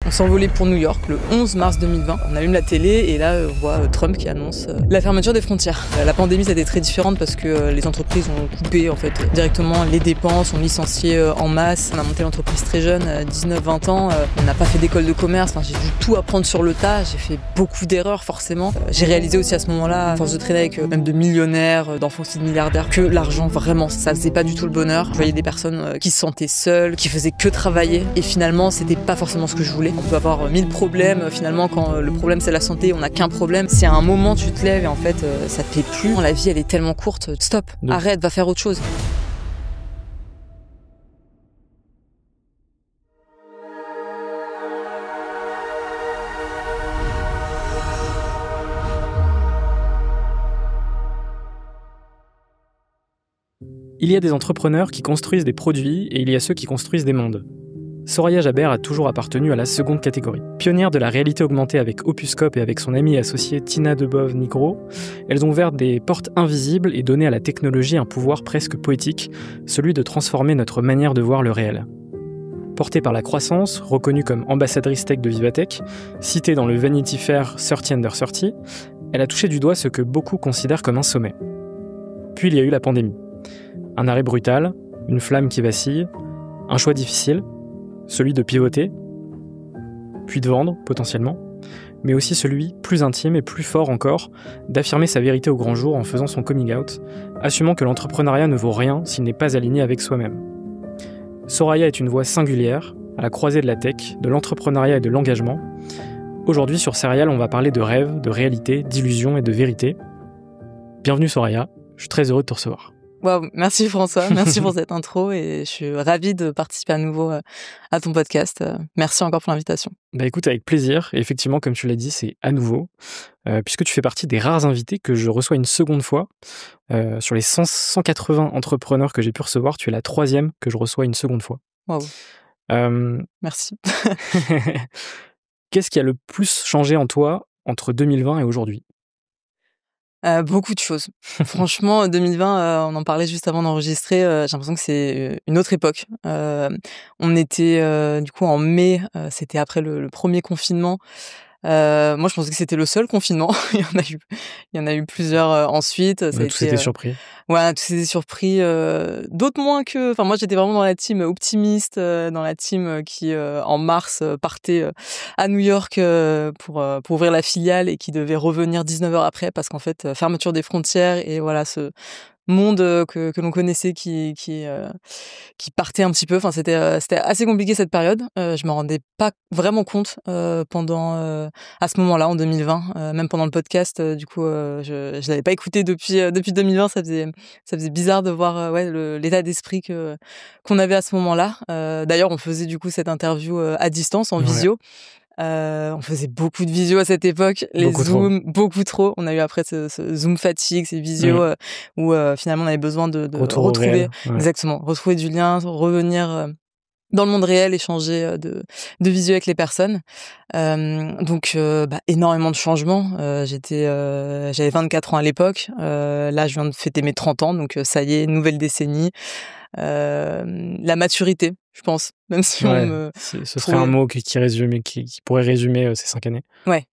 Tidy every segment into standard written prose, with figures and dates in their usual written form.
On s'envolait pour New York le 11 mars 2020. On allume la télé et là, on voit Trump qui annonce la fermeture des frontières. La pandémie, ça a été très différente parce que les entreprises ont coupé en fait directement les dépenses, ont licencié en masse. On a monté l'entreprise très jeune, 19-20 ans. On n'a pas fait d'école de commerce. Enfin, j'ai dû tout apprendre sur le tas. J'ai fait beaucoup d'erreurs forcément. J'ai réalisé aussi à ce moment-là, à force de traîner avec même de millionnaires, d'enfants aussi de milliardaires, que l'argent vraiment, ça faisait pas du tout le bonheur. Je voyais des personnes qui se sentaient seules, qui faisaient que travailler et finalement, c'était pas forcément ce que je voulais. On peut avoir 1000 problèmes, finalement quand le problème c'est la santé, on n'a qu'un problème. Si à un moment tu te lèves et en fait ça te plaît plus, la vie elle est tellement courte, stop, arrête, va faire autre chose. Il y a des entrepreneurs qui construisent des produits et il y a ceux qui construisent des mondes. Soraya Jabert a toujours appartenu à la seconde catégorie. Pionnière de la réalité augmentée avec Opuscope et avec son amie et associée Tina Debove-Nigro, elles ont ouvert des portes invisibles et donné à la technologie un pouvoir presque poétique, celui de transformer notre manière de voir le réel. Portée par la croissance, reconnue comme ambassadrice tech de Vivatech, citée dans le Vanity Fair 30 Under 30, elle a touché du doigt ce que beaucoup considèrent comme un sommet. Puis il y a eu la pandémie. Un arrêt brutal, une flamme qui vacille, un choix difficile, celui de pivoter, puis de vendre, potentiellement, mais aussi celui, plus intime et plus fort encore, d'affirmer sa vérité au grand jour en faisant son coming out, assumant que l'entrepreneuriat ne vaut rien s'il n'est pas aligné avec soi-même. Soraya est une voix singulière, à la croisée de la tech, de l'entrepreneuriat et de l'engagement. Aujourd'hui, sur Serial, on va parler de rêve, de réalité, d'illusion et de vérité. Bienvenue Soraya, je suis très heureux de te recevoir. Wow, merci François, merci pour cette intro et je suis ravie de participer à nouveau à ton podcast. Merci encore pour l'invitation. Bah écoute, avec plaisir. Et effectivement, comme tu l'as dit, c'est à nouveau, puisque tu fais partie des rares invités que je reçois une seconde fois. Sur les 180 entrepreneurs que j'ai pu recevoir, tu es la 3e que je reçois une seconde fois. Wow. Merci. Qu'est-ce qui a le plus changé en toi entre 2020 et aujourd'hui ? Beaucoup de choses. Franchement, 2020, on en parlait juste avant d'enregistrer, j'ai l'impression que c'est une autre époque. On était du coup en mai, c'était après le premier confinement. Moi, je pensais que c'était le seul confinement. Il y en a eu plusieurs ensuite. On a tous été surpris. Ouais, on a tous été surpris. D'autres moins que... Enfin, moi, j'étais vraiment dans la team optimiste, dans la team qui, en mars, partait à New York pour ouvrir la filiale et qui devait revenir 19 heures après parce qu'en fait, fermeture des frontières et voilà, ce monde que l'on connaissait qui partait un petit peu. Enfin, c'était assez compliqué cette période. Je me rendais pas vraiment compte pendant à ce moment-là en 2020, même pendant le podcast. Du coup, je l'avais pas écouté depuis 2020. Ça faisait bizarre de voir l'état d'esprit qu'on avait à ce moment-là. D'ailleurs, on faisait du coup cette interview à distance en visio. On faisait beaucoup de visio à cette époque, les Zooms, beaucoup trop. On a eu après ce Zoom fatigue, ces visios où finalement on avait besoin de retrouver, exactement, retrouver du lien, revenir dans le monde réel, échanger de visio avec les personnes. Donc énormément de changements. J'avais 24 ans à l'époque. Là, je viens de fêter mes 30 ans, donc ça y est, nouvelle décennie. La maturité, je pense, même si ce serait un mot qui pourrait résumer ces 5 années. Ouais,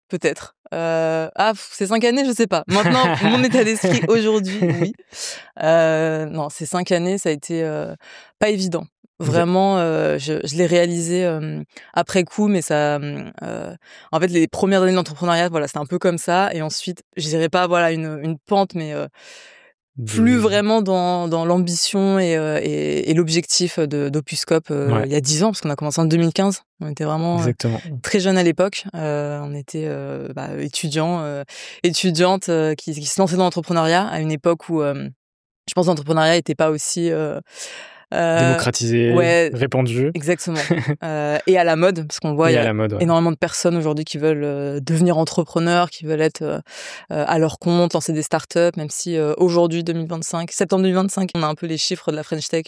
peut-être. Ces 5 années, je sais pas. Maintenant, mon état d'esprit aujourd'hui, oui. Non, ces 5 années, ça a été pas évident. Vraiment, je l'ai réalisé après coup, mais ça, en fait, les premières années d'entrepreneuriat, voilà, c'était un peu comme ça. Et ensuite, je dirais pas, voilà, une pente, mais plus vraiment dans l'ambition et l'objectif d'Opuscope il y a 10 ans, parce qu'on a commencé en 2015. On était vraiment très jeunes à l'époque. On était étudiantes qui se lançaient dans l'entrepreneuriat à une époque où je pense que l'entrepreneuriat n'était pas aussi... démocratisé, répandu. Exactement. Et à la mode, parce qu'on voit il y a énormément de personnes aujourd'hui qui veulent devenir entrepreneurs, qui veulent être à leur compte, lancer des startups, même si aujourd'hui, septembre 2025, on a un peu les chiffres de la French Tech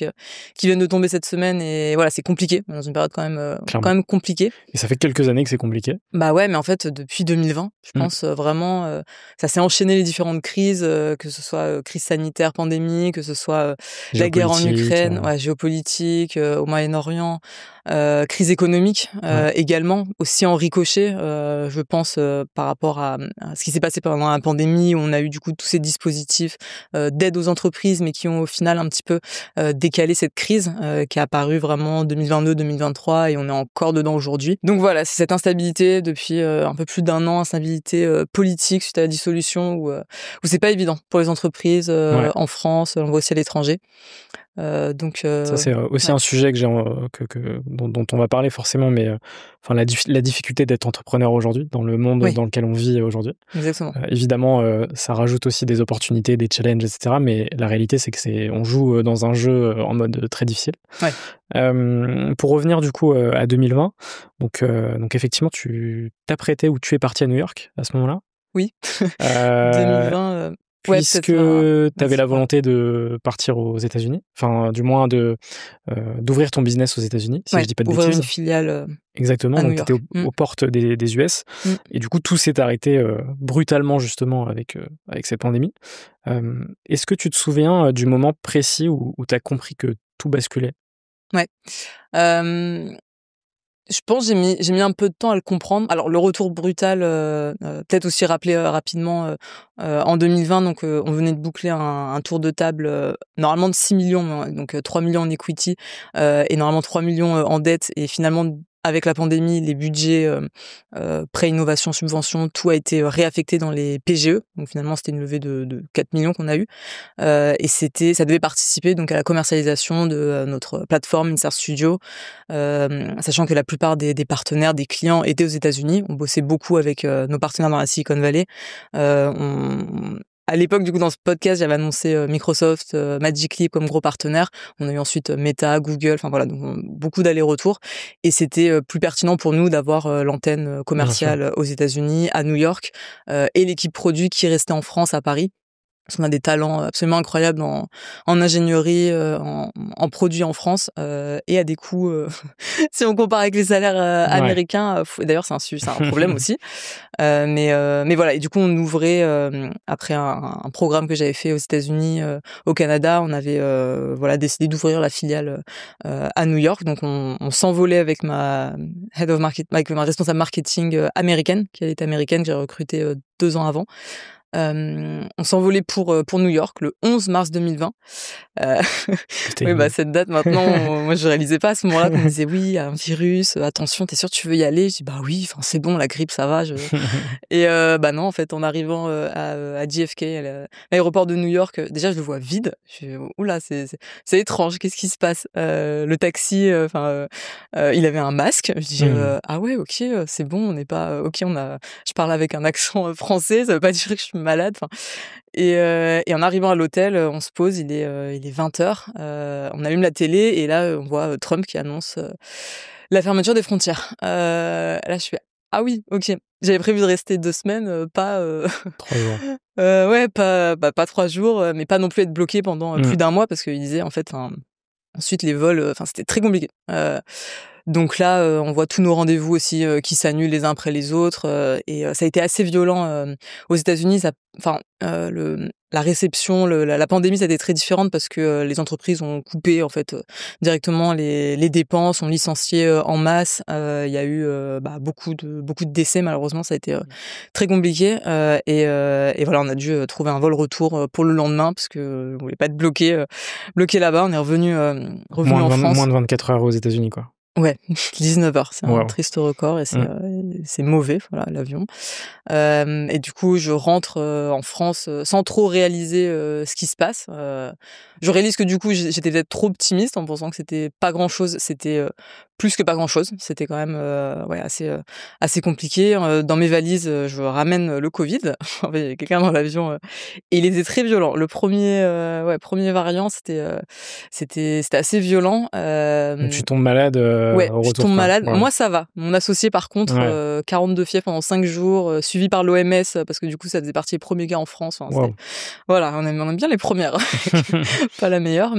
qui viennent de tomber cette semaine et voilà, c'est compliqué, dans une période quand même compliquée. Et ça fait quelques années que c'est compliqué. Bah ouais, mais en fait, depuis 2020, je pense vraiment, ça s'est enchaîné les différentes crises, que ce soit crise sanitaire, pandémie, que ce soit la guerre en Ukraine, géopolitique, au Moyen-Orient, crise économique également, aussi en ricochet, je pense, par rapport à ce qui s'est passé pendant la pandémie, où on a eu du coup tous ces dispositifs d'aide aux entreprises, mais qui ont au final un petit peu décalé cette crise qui est apparue vraiment en 2022-2023 et on est encore dedans aujourd'hui. Donc voilà, c'est cette instabilité depuis un peu plus d'1 an, instabilité politique suite à la dissolution où c'est pas évident pour les entreprises en France, on voit aussi à l'étranger. Ça c'est aussi un sujet dont on va parler forcément, mais enfin la difficulté d'être entrepreneur aujourd'hui dans le monde dans lequel on vit aujourd'hui. Exactement. Évidemment, ça rajoute aussi des opportunités, des challenges, etc. Mais la réalité, c'est que on joue dans un jeu en mode très difficile. Pour revenir du coup à 2020, donc effectivement, tu t'apprêtais ou tu es parti à New York à ce moment-là. Oui. 2020. Puisque tu avais la volonté de partir aux États-Unis, enfin du moins d'ouvrir ton business aux États-Unis, si je dis pas de bêtises. Ouvrir une filiale. Exactement, donc tu étais aux portes des US, et du coup tout s'est arrêté brutalement justement avec cette pandémie. Est-ce que tu te souviens du moment précis où tu as compris que tout basculait ? Ouais. Je pense que j'ai mis un peu de temps à le comprendre. Alors le retour brutal, peut-être aussi rappeler rapidement en 2020, donc on venait de boucler un tour de table normalement de 6 millions, donc 3 millions en equity et normalement 3 millions en dette. Et finalement, avec la pandémie, les budgets prêts, innovation, subvention, tout a été réaffecté dans les PGE. Donc finalement, c'était une levée de 4 millions qu'on a eu. Et ça devait participer donc à la commercialisation de notre plateforme Insert Studio, sachant que la plupart des partenaires, des clients étaient aux États-Unis. On bossait beaucoup avec nos partenaires dans la Silicon Valley. À l'époque, du coup, dans ce podcast, j'avais annoncé Microsoft, Magic Leap comme gros partenaires. On a eu ensuite Meta, Google, enfin voilà, donc beaucoup d'allers-retours. Et c'était plus pertinent pour nous d'avoir l'antenne commerciale aux États-Unis, à New York, et l'équipe produit qui restait en France, à Paris. Parce qu'on a des talents absolument incroyables en ingénierie, en produits en France, et à des coûts, si on compare avec les salaires américains, d'ailleurs c'est un problème aussi. Mais voilà, et du coup on ouvrait après un programme que j'avais fait aux États-Unis, au Canada, on avait décidé d'ouvrir la filiale à New York. Donc on s'envolait avec ma head of market, avec ma responsable marketing américaine, qui elle était américaine, que j'ai recrutée 2 ans avant. On s'envolait pour New York le 11 mars 2020. Oui, cette date maintenant, moi je réalisais pas à ce moment-là qu'on me disait oui, un virus, attention, t'es sûr que tu veux y aller? Je dis bah oui, enfin c'est bon, la grippe ça va. Et non, en fait, en arrivant à JFK, l'aéroport de New York, déjà je le vois vide. Je dis oula, c'est étrange, qu'est-ce qui se passe? Le taxi, il avait un masque. Je dis ah ouais, ok, c'est bon, on n'est pas ok, je parle avec un accent français, ça veut pas dire que je suis malade. Et en arrivant à l'hôtel, on se pose, il est 20h, on allume la télé et là on voit Trump qui annonce la fermeture des frontières. Là je fais ah oui, ok. J'avais prévu de rester 2 semaines, pas 3 jours. Pas 3 jours, mais pas non plus être bloqué pendant plus d'1 mois, parce qu'il disait en fait, ensuite les vols, c'était très compliqué. Donc là, on voit tous nos rendez-vous aussi qui s'annulent les uns après les autres, et ça a été assez violent aux États-Unis. La réception, la pandémie, ça a été très différente parce que les entreprises ont coupé en fait directement les dépenses, ont licencié en masse. Il y a eu beaucoup de décès, malheureusement, ça a été très compliqué. Et voilà, on a dû trouver un vol retour pour le lendemain parce que on voulait pas être bloqué là-bas. On est revenu en France. Moins de 24 heures aux États-Unis, quoi. Ouais, 19h, c'est un triste record et c'est mauvais, voilà, l'avion. Et du coup, je rentre en France sans trop réaliser ce qui se passe. Je réalise que du coup, j'étais peut-être trop optimiste en pensant que c'était pas grand-chose. C'était plus que pas grand-chose. C'était quand même assez compliqué. Dans mes valises, je ramène le Covid. Il y avait quelqu'un dans l'avion et il était très violent. Le premier variant, c'était assez violent. Donc tu tombes malade au retour. Je tombe malade. Ouais. Moi, ça va. Mon associé, par contre, 42 fièvre pendant 5 jours, suivi par l'OMS, parce que du coup, ça faisait partie des premiers cas en France. Enfin, voilà, on aime bien les premières. Pas la meilleure,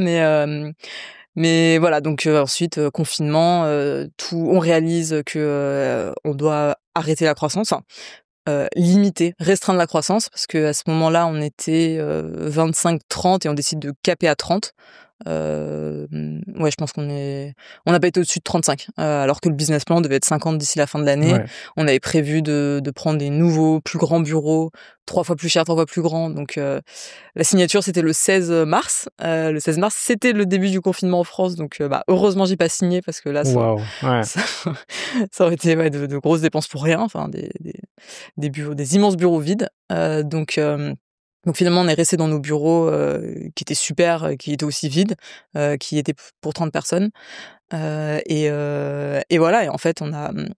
mais voilà. Donc ensuite, confinement, on réalise que on doit arrêter la croissance. Limiter, restreindre la croissance, parce que à ce moment-là, on était 25-30 et on décide de caper à 30. Ouais, je pense on n'a pas été au-dessus de 35, alors que le business plan devait être 50 d'ici la fin de l'année. Ouais. On avait prévu de prendre des nouveaux, plus grands bureaux, 3 fois plus chers, 3 fois plus grands. Donc, la signature, c'était le 16 mars. Le 16 mars, c'était le début du confinement en France. Donc, heureusement, j'ai pas signé parce que là, Waouh, ouais. ça, ça aurait été de grosses dépenses pour rien. Enfin, des bureaux, des immenses bureaux vides. Donc finalement, on est resté dans nos bureaux qui étaient super, qui étaient aussi vides, qui étaient pour 30 personnes. Et voilà. Et en fait,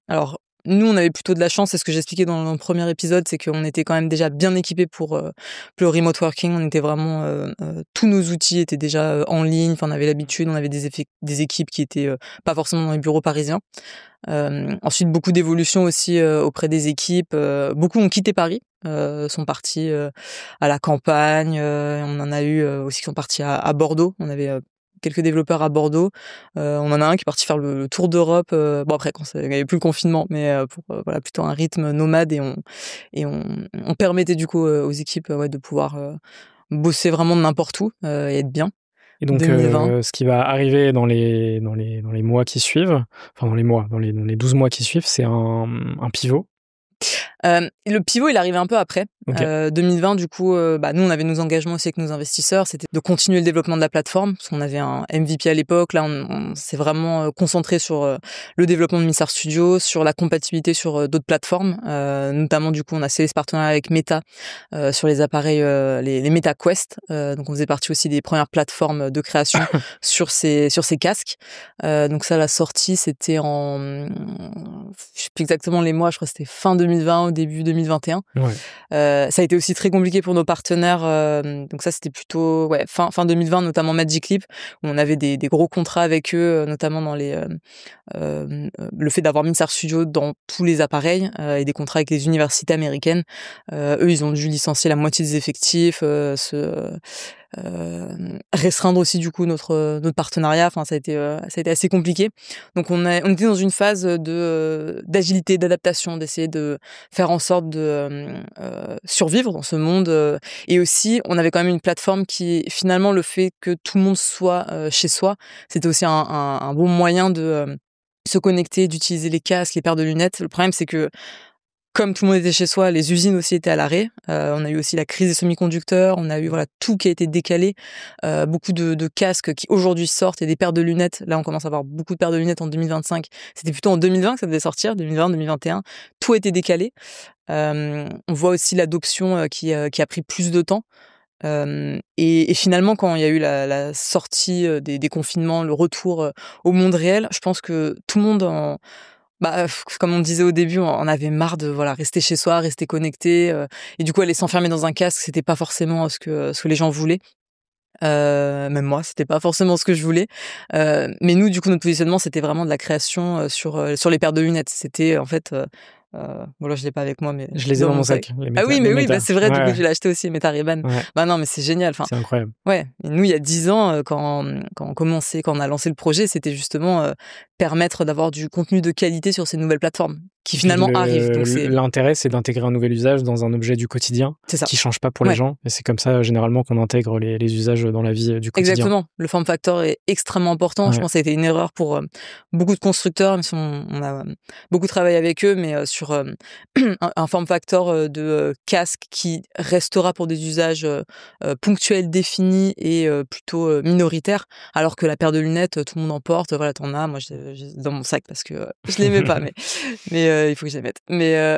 alors nous, on avait plutôt de la chance. C'est ce que j'expliquais dans le premier épisode, c'est qu'on était quand même déjà bien équipés pour le remote working. On était vraiment tous nos outils étaient déjà en ligne. Enfin, on avait l'habitude. On avait des équipes qui étaient pas forcément dans les bureaux parisiens. Ensuite, beaucoup d'évolutions aussi auprès des équipes. Beaucoup ont quitté Paris, sont partis à la campagne. On en a eu aussi qui sont partis à Bordeaux. On avait quelques développeurs à Bordeaux. On en a un qui est parti faire le tour d'Europe. Bon, après, quand il n'y avait plus le confinement, mais pour voilà, plutôt un rythme nomade. On permettait du coup aux équipes de pouvoir bosser vraiment de n'importe où et être bien. Et donc, 2020. ce qui va arriver dans les mois qui suivent, enfin dans les 12 mois qui suivent, c'est un pivot. Le pivot, il arrivait un peu après. Okay. 2020, du coup, nous, on avait nos engagements aussi avec nos investisseurs. C'était de continuer le développement de la plateforme, parce qu'on avait un MVP à l'époque. Là, on s'est vraiment concentré sur le développement de Mystère Studio, sur la compatibilité sur d'autres plateformes. Notamment, du coup, on a scellé ce partenariat avec Meta sur les appareils, les Meta Quest. Donc, on faisait partie aussi des premières plateformes de création sur ces casques. Donc ça, la sortie, c'était je sais plus exactement les mois, je crois que c'était fin 2020 au début 2021. Ouais. Ça a été aussi très compliqué pour nos partenaires. Donc ça, c'était plutôt fin 2020, notamment Magic Leap, où on avait des gros contrats avec eux, notamment dans le fait d'avoir Mixer Studio dans tous les appareils et des contrats avec les universités américaines. Eux, ils ont dû licencier la moitié des effectifs, restreindre aussi du coup notre partenariat. Enfin, ça a été assez compliqué. Donc on était dans une phase d'agilité, d'adaptation, d'essayer de faire en sorte de survivre dans ce monde. Et aussi, on avait quand même une plateforme qui, finalement, le fait que tout le monde soit chez soi, c'était aussi un bon moyen de se connecter, d'utiliser les casques, les paires de lunettes. Le problème, c'est que comme tout le monde était chez soi, les usines aussi étaient à l'arrêt. On a eu aussi la crise des semi-conducteurs. On a eu tout qui a été décalé. Beaucoup de casques qui aujourd'hui sortent et des paires de lunettes. Là, on commence à avoir beaucoup de paires de lunettes en 2025. C'était plutôt en 2020 que ça devait sortir, 2020, 2021. Tout a été décalé. On voit aussi l'adoption qui a pris plus de temps. Et finalement, quand il y a eu la sortie des confinements, le retour au monde réel, je pense que tout le monde comme on disait au début, on avait marre de rester chez soi, rester connecté, et du coup aller s'enfermer dans un casque, c'était pas forcément ce que les gens voulaient. Même moi, c'était pas forcément ce que je voulais. Mais nous, du coup, notre positionnement, c'était vraiment de la création sur les paires de lunettes. C'était en fait, bon là je l'ai pas avec moi, mais Je les ai dans mon sac. Oui, c'est vrai. Du coup, je l'ai acheté aussi, Meta Ray-Ban. Ouais. Non, mais c'est génial. Enfin, c'est incroyable. Ouais. Et nous, il y a 10 ans, quand on a lancé le projet, c'était justement permettre d'avoir du contenu de qualité sur ces nouvelles plateformes qui finalement arrivent. Donc l'intérêt, c'est d'intégrer un nouvel usage dans un objet du quotidien qui change pas pour les gens. Et c'est comme ça, généralement, qu'on intègre les usages dans la vie du quotidien. Exactement. Le form factor est extrêmement important. Je pense que ça a été une erreur pour beaucoup de constructeurs, même si on a beaucoup travaillé avec eux, mais sur un form factor de casque qui restera pour des usages ponctuels, définis et plutôt minoritaires, alors que la paire de lunettes, tout le monde en porte. Voilà, t'en as. Moi, j'ai dans mon sac parce que je les mets pas, mais il faut que je les mette. Mais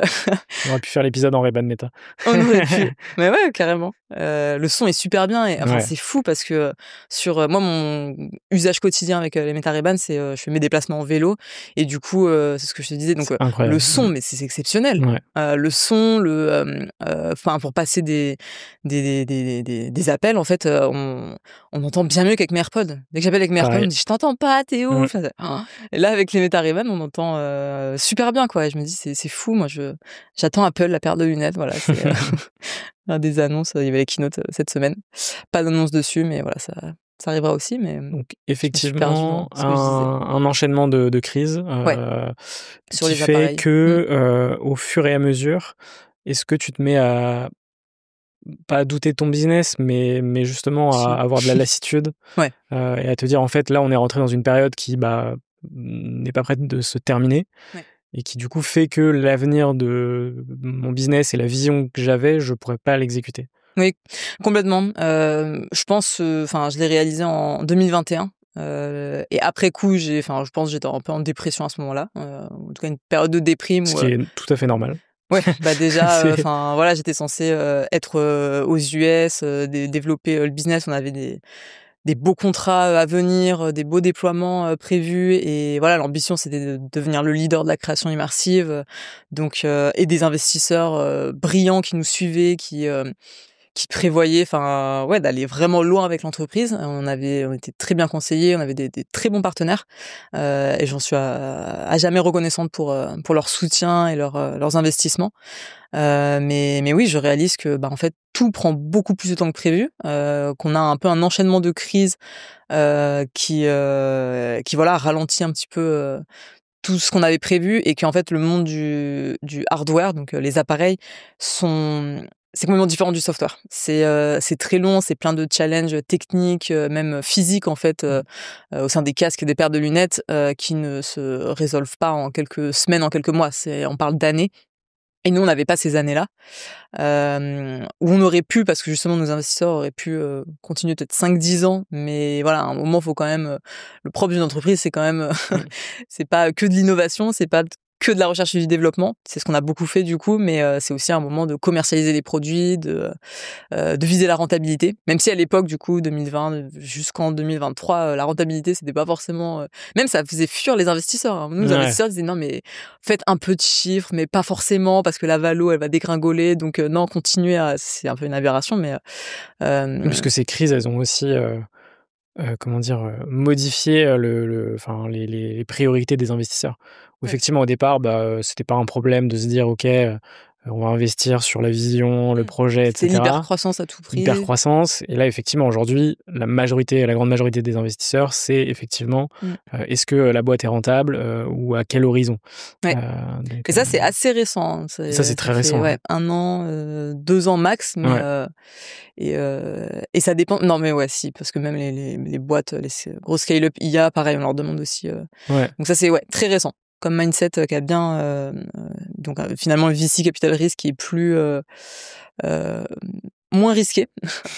on aurait pu faire l'épisode en Ray-Ban Meta. On aurait pu. Mais ouais, carrément. Le son est super bien et enfin c'est fou parce que sur moi mon usage quotidien avec les Meta Ray-Ban, c'est je fais mes déplacements en vélo et du coup c'est ce que je te disais, donc le son, mais c'est exceptionnel. Le son, enfin pour passer des appels, en fait on entend bien mieux qu'avec mes AirPods. Dès que j'appelle avec mes AirPods, on me dit je t'entends pas, t'es où? Et là avec les Meta Ray-Ban, on entend super bien quoi. Et je me dis c'est fou. Moi j'attends Apple, la paire de lunettes. Voilà, c'est un des annonces. Il y avait la keynote cette semaine. Pas d'annonce dessus, mais voilà, ça arrivera aussi. Mais donc effectivement un enchaînement de crises qui fait que au fur et à mesure, est-ce que tu te mets à pas à douter de ton business, mais justement à avoir de la lassitude. Ouais. Et à te dire, en fait, là, on est rentré dans une période qui n'est pas prête de se terminer. Ouais. Et qui, du coup, fait que l'avenir de mon business et la vision que j'avais, je pourrais pas l'exécuter. Oui, complètement. Je pense, je l'ai réalisé en 2021. Et après coup, je pense que j'étais un peu en dépression à ce moment-là. En tout cas, une période de déprime. Ce qui est tout à fait normal. Ouais, déjà, C'est- voilà, j'étais censée être aux US, développer le business. On avait des beaux contrats à venir, des beaux déploiements prévus. Et voilà, l'ambition, c'était de devenir le leader de la création immersive. Donc, et des investisseurs brillants qui nous suivaient, qui prévoyait d'aller vraiment loin avec l'entreprise. On était très bien conseillés, on avait des très bons partenaires, et j'en suis à jamais reconnaissante pour leur soutien et leurs investissements. Mais oui, je réalise que en fait tout prend beaucoup plus de temps que prévu, qu'on a un peu un enchaînement de crises qui voilà ralentit un petit peu tout ce qu'on avait prévu, et qu'en fait le monde du hardware, donc les appareils, c'est complètement différent du software. C'est très long, c'est plein de challenges techniques, même physiques en fait, au sein des casques et des paires de lunettes, qui ne se résolvent pas en quelques semaines, en quelques mois. On parle d'années. Et nous, on n'avait pas ces années-là, où on aurait pu, parce que justement nos investisseurs auraient pu continuer peut-être 5-10 ans, mais voilà, à un moment, il faut quand même... le propre d'une entreprise, c'est quand même... c'est pas que de l'innovation, c'est pas que de la recherche et du développement. C'est ce qu'on a beaucoup fait du coup, mais c'est aussi un moment de commercialiser les produits, de viser la rentabilité. Même si à l'époque, du coup, 2020 jusqu'en 2023, la rentabilité, c'était pas forcément... Même ça faisait fuir les investisseurs. Hein. Nous, les investisseurs disaient non, mais faites un peu de chiffres, mais pas forcément, parce que la valo, elle va dégringoler. Donc non, continuez à... C'est un peu une aberration, mais... Parce que ces crises, elles ont aussi... modifier les priorités des investisseurs. Où effectivement, au départ, c'était pas un problème de se dire, OK, on va investir sur la vision, le projet, C'était etc. l'hypercroissance à tout prix. Hypercroissance. Et là, effectivement, aujourd'hui, la grande majorité des investisseurs, c'est effectivement, est-ce que la boîte est rentable ou à quel horizon. Ouais. Et ça, c'est assez récent. Hein. Ça, c'est très récent. Ouais, 1 an, 2 ans max. Mais, et ça dépend. Non, mais ouais, si, parce que même les boîtes, les grosses scale-up IA, pareil, on leur demande aussi. Donc ça, c'est très récent. Comme mindset qui a bien... donc finalement, le VC Capital Risk qui est plus... moins risqué.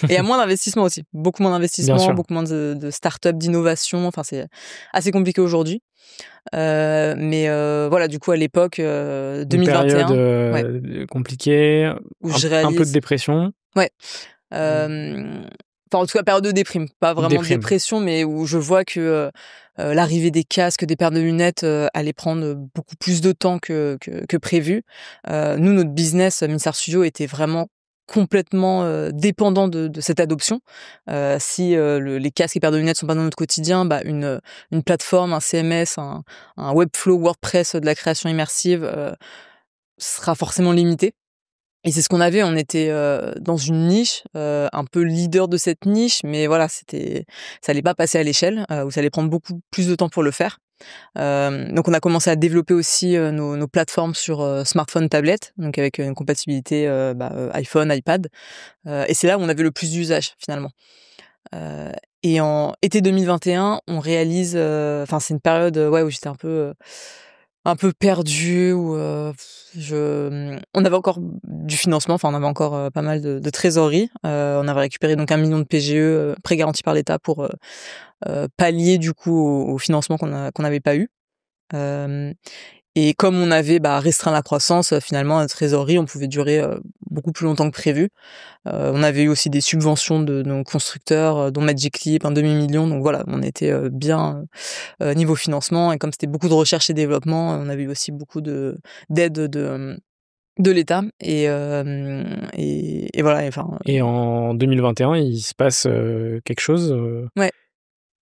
Et il y a moins d'investissement aussi. Beaucoup moins d'investissement, beaucoup moins de start-up, d'innovation. Enfin, c'est assez compliqué aujourd'hui. Mais voilà, du coup, à l'époque, 2021... Une période compliquée, où un peu de dépression. Ouais. En tout cas, période de déprime. Pas vraiment de dépression, mais où je vois que l'arrivée des casques, des paires de lunettes allait prendre beaucoup plus de temps que prévu. Nous, notre business, Minsar Studio, était vraiment complètement dépendant de cette adoption. Si les casques et paires de lunettes sont pas dans notre quotidien, une plateforme, un CMS, un Webflow, WordPress de la création immersive sera forcément limité. Et c'est ce qu'on avait, on était dans une niche, un peu leader de cette niche, mais voilà, ça allait pas passer à l'échelle, ou ça allait prendre beaucoup plus de temps pour le faire. Donc on a commencé à développer aussi nos plateformes sur smartphone, tablette, donc avec une compatibilité iPhone, iPad. Et c'est là où on avait le plus d'usage finalement. Et en été 2021, on réalise... c'est une période où j'étais un peu perdu, où on avait encore du financement, on avait encore pas mal de trésorerie. On avait récupéré donc 1 million de PGE prêt garanti par l'État pour pallier du coup au financement qu'on n'avait pas eu. Et comme on avait restreint la croissance, finalement, la trésorerie, on pouvait durer beaucoup plus longtemps que prévu. On avait eu aussi des subventions de nos constructeurs, dont Magic Leap, un demi-million. Donc voilà, on était bien niveau financement. Et comme c'était beaucoup de recherche et développement, on avait eu aussi beaucoup d'aide de l'État. Et voilà. Et en 2021, il se passe quelque chose. Ouais.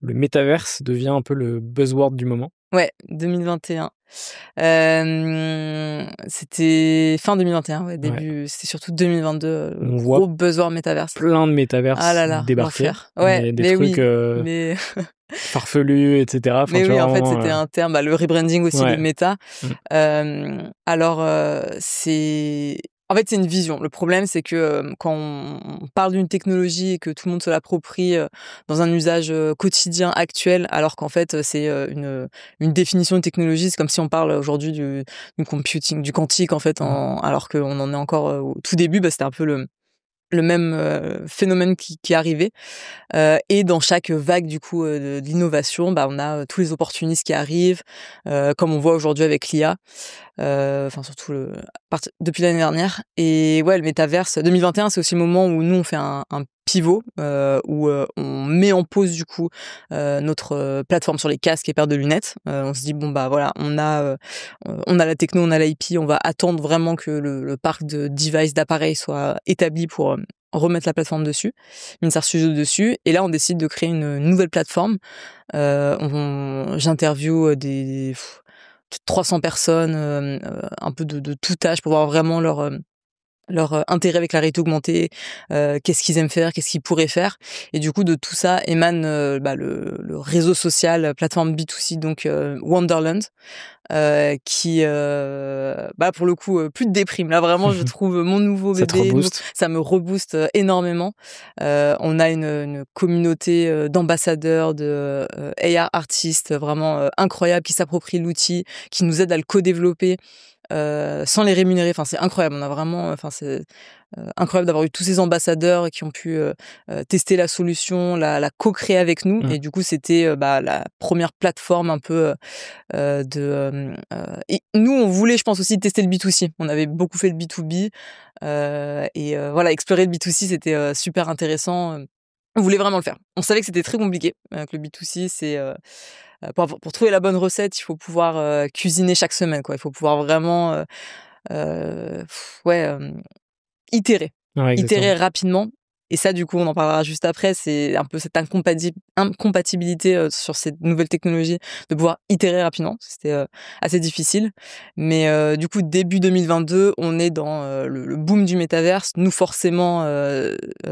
Le métaverse devient un peu le buzzword du moment. Ouais, 2021. C'était fin 2021, début, c'était surtout 2022, on gros voit buzzword métaverse. Plein de métaverses débarquer. Ouais, des trucs mais... farfelus, etc. Mais oui, en fait, c'était un terme, le rebranding aussi de Meta. Alors, c'est En fait, c'est une vision. Le problème, c'est que quand on parle d'une technologie et que tout le monde se l'approprie dans un usage quotidien actuel, alors qu'en fait, c'est une définition de technologie. C'est comme si on parle aujourd'hui du computing, du quantique, en fait, alors qu'on en est encore au tout début. C'était un peu le même phénomène qui arrivait. Et dans chaque vague du coup d'innovation, on a tous les opportunistes qui arrivent, comme on voit aujourd'hui avec l'IA, enfin surtout depuis l'année dernière. Et ouais, le métaverse 2021, c'est aussi le moment où nous on fait un pivot, où on met en pause du coup notre plateforme sur les casques et paires de lunettes. On se dit voilà, on a la techno, on a l'IP, on va attendre vraiment que le parc de devices, d'appareils soit établi pour remettre la plateforme dessus, Mincer Studio dessus, et là on décide de créer une nouvelle plateforme. J'interviewe des 300 personnes, un peu de tout âge pour voir vraiment leur intérêt avec la réalité augmentée, qu'est-ce qu'ils aiment faire, qu'est-ce qu'ils pourraient faire. Et du coup, de tout ça émane le réseau social, plateforme B2C, donc Wonderland, qui, pour le coup, plus de déprime. Là, vraiment, je trouve mon nouveau bébé. Ça me rebooste énormément. On a une communauté d'ambassadeurs, de AR artistes vraiment incroyables qui s'approprient l'outil, qui nous aident à le co-développer. Sans les rémunérer, enfin c'est incroyable. On a vraiment, c'est incroyable d'avoir eu tous ces ambassadeurs qui ont pu tester la solution, la co-créer avec nous. Et du coup, c'était la première plateforme un peu et nous, on voulait, je pense aussi, tester le B2C. On avait beaucoup fait le B2B et voilà, explorer le B2C, c'était super intéressant. On voulait vraiment le faire. On savait que c'était très compliqué que le B2C, c'est pour trouver la bonne recette, il faut pouvoir cuisiner chaque semaine, quoi. Il faut pouvoir vraiment itérer. Ouais, Itérer rapidement. Et ça, du coup, on en parlera juste après. C'est un peu cette incompatibilité sur cette nouvelle technologie de pouvoir itérer rapidement. C'était assez difficile. Mais du coup, début 2022, on est dans le boom du métaverse. Nous, forcément,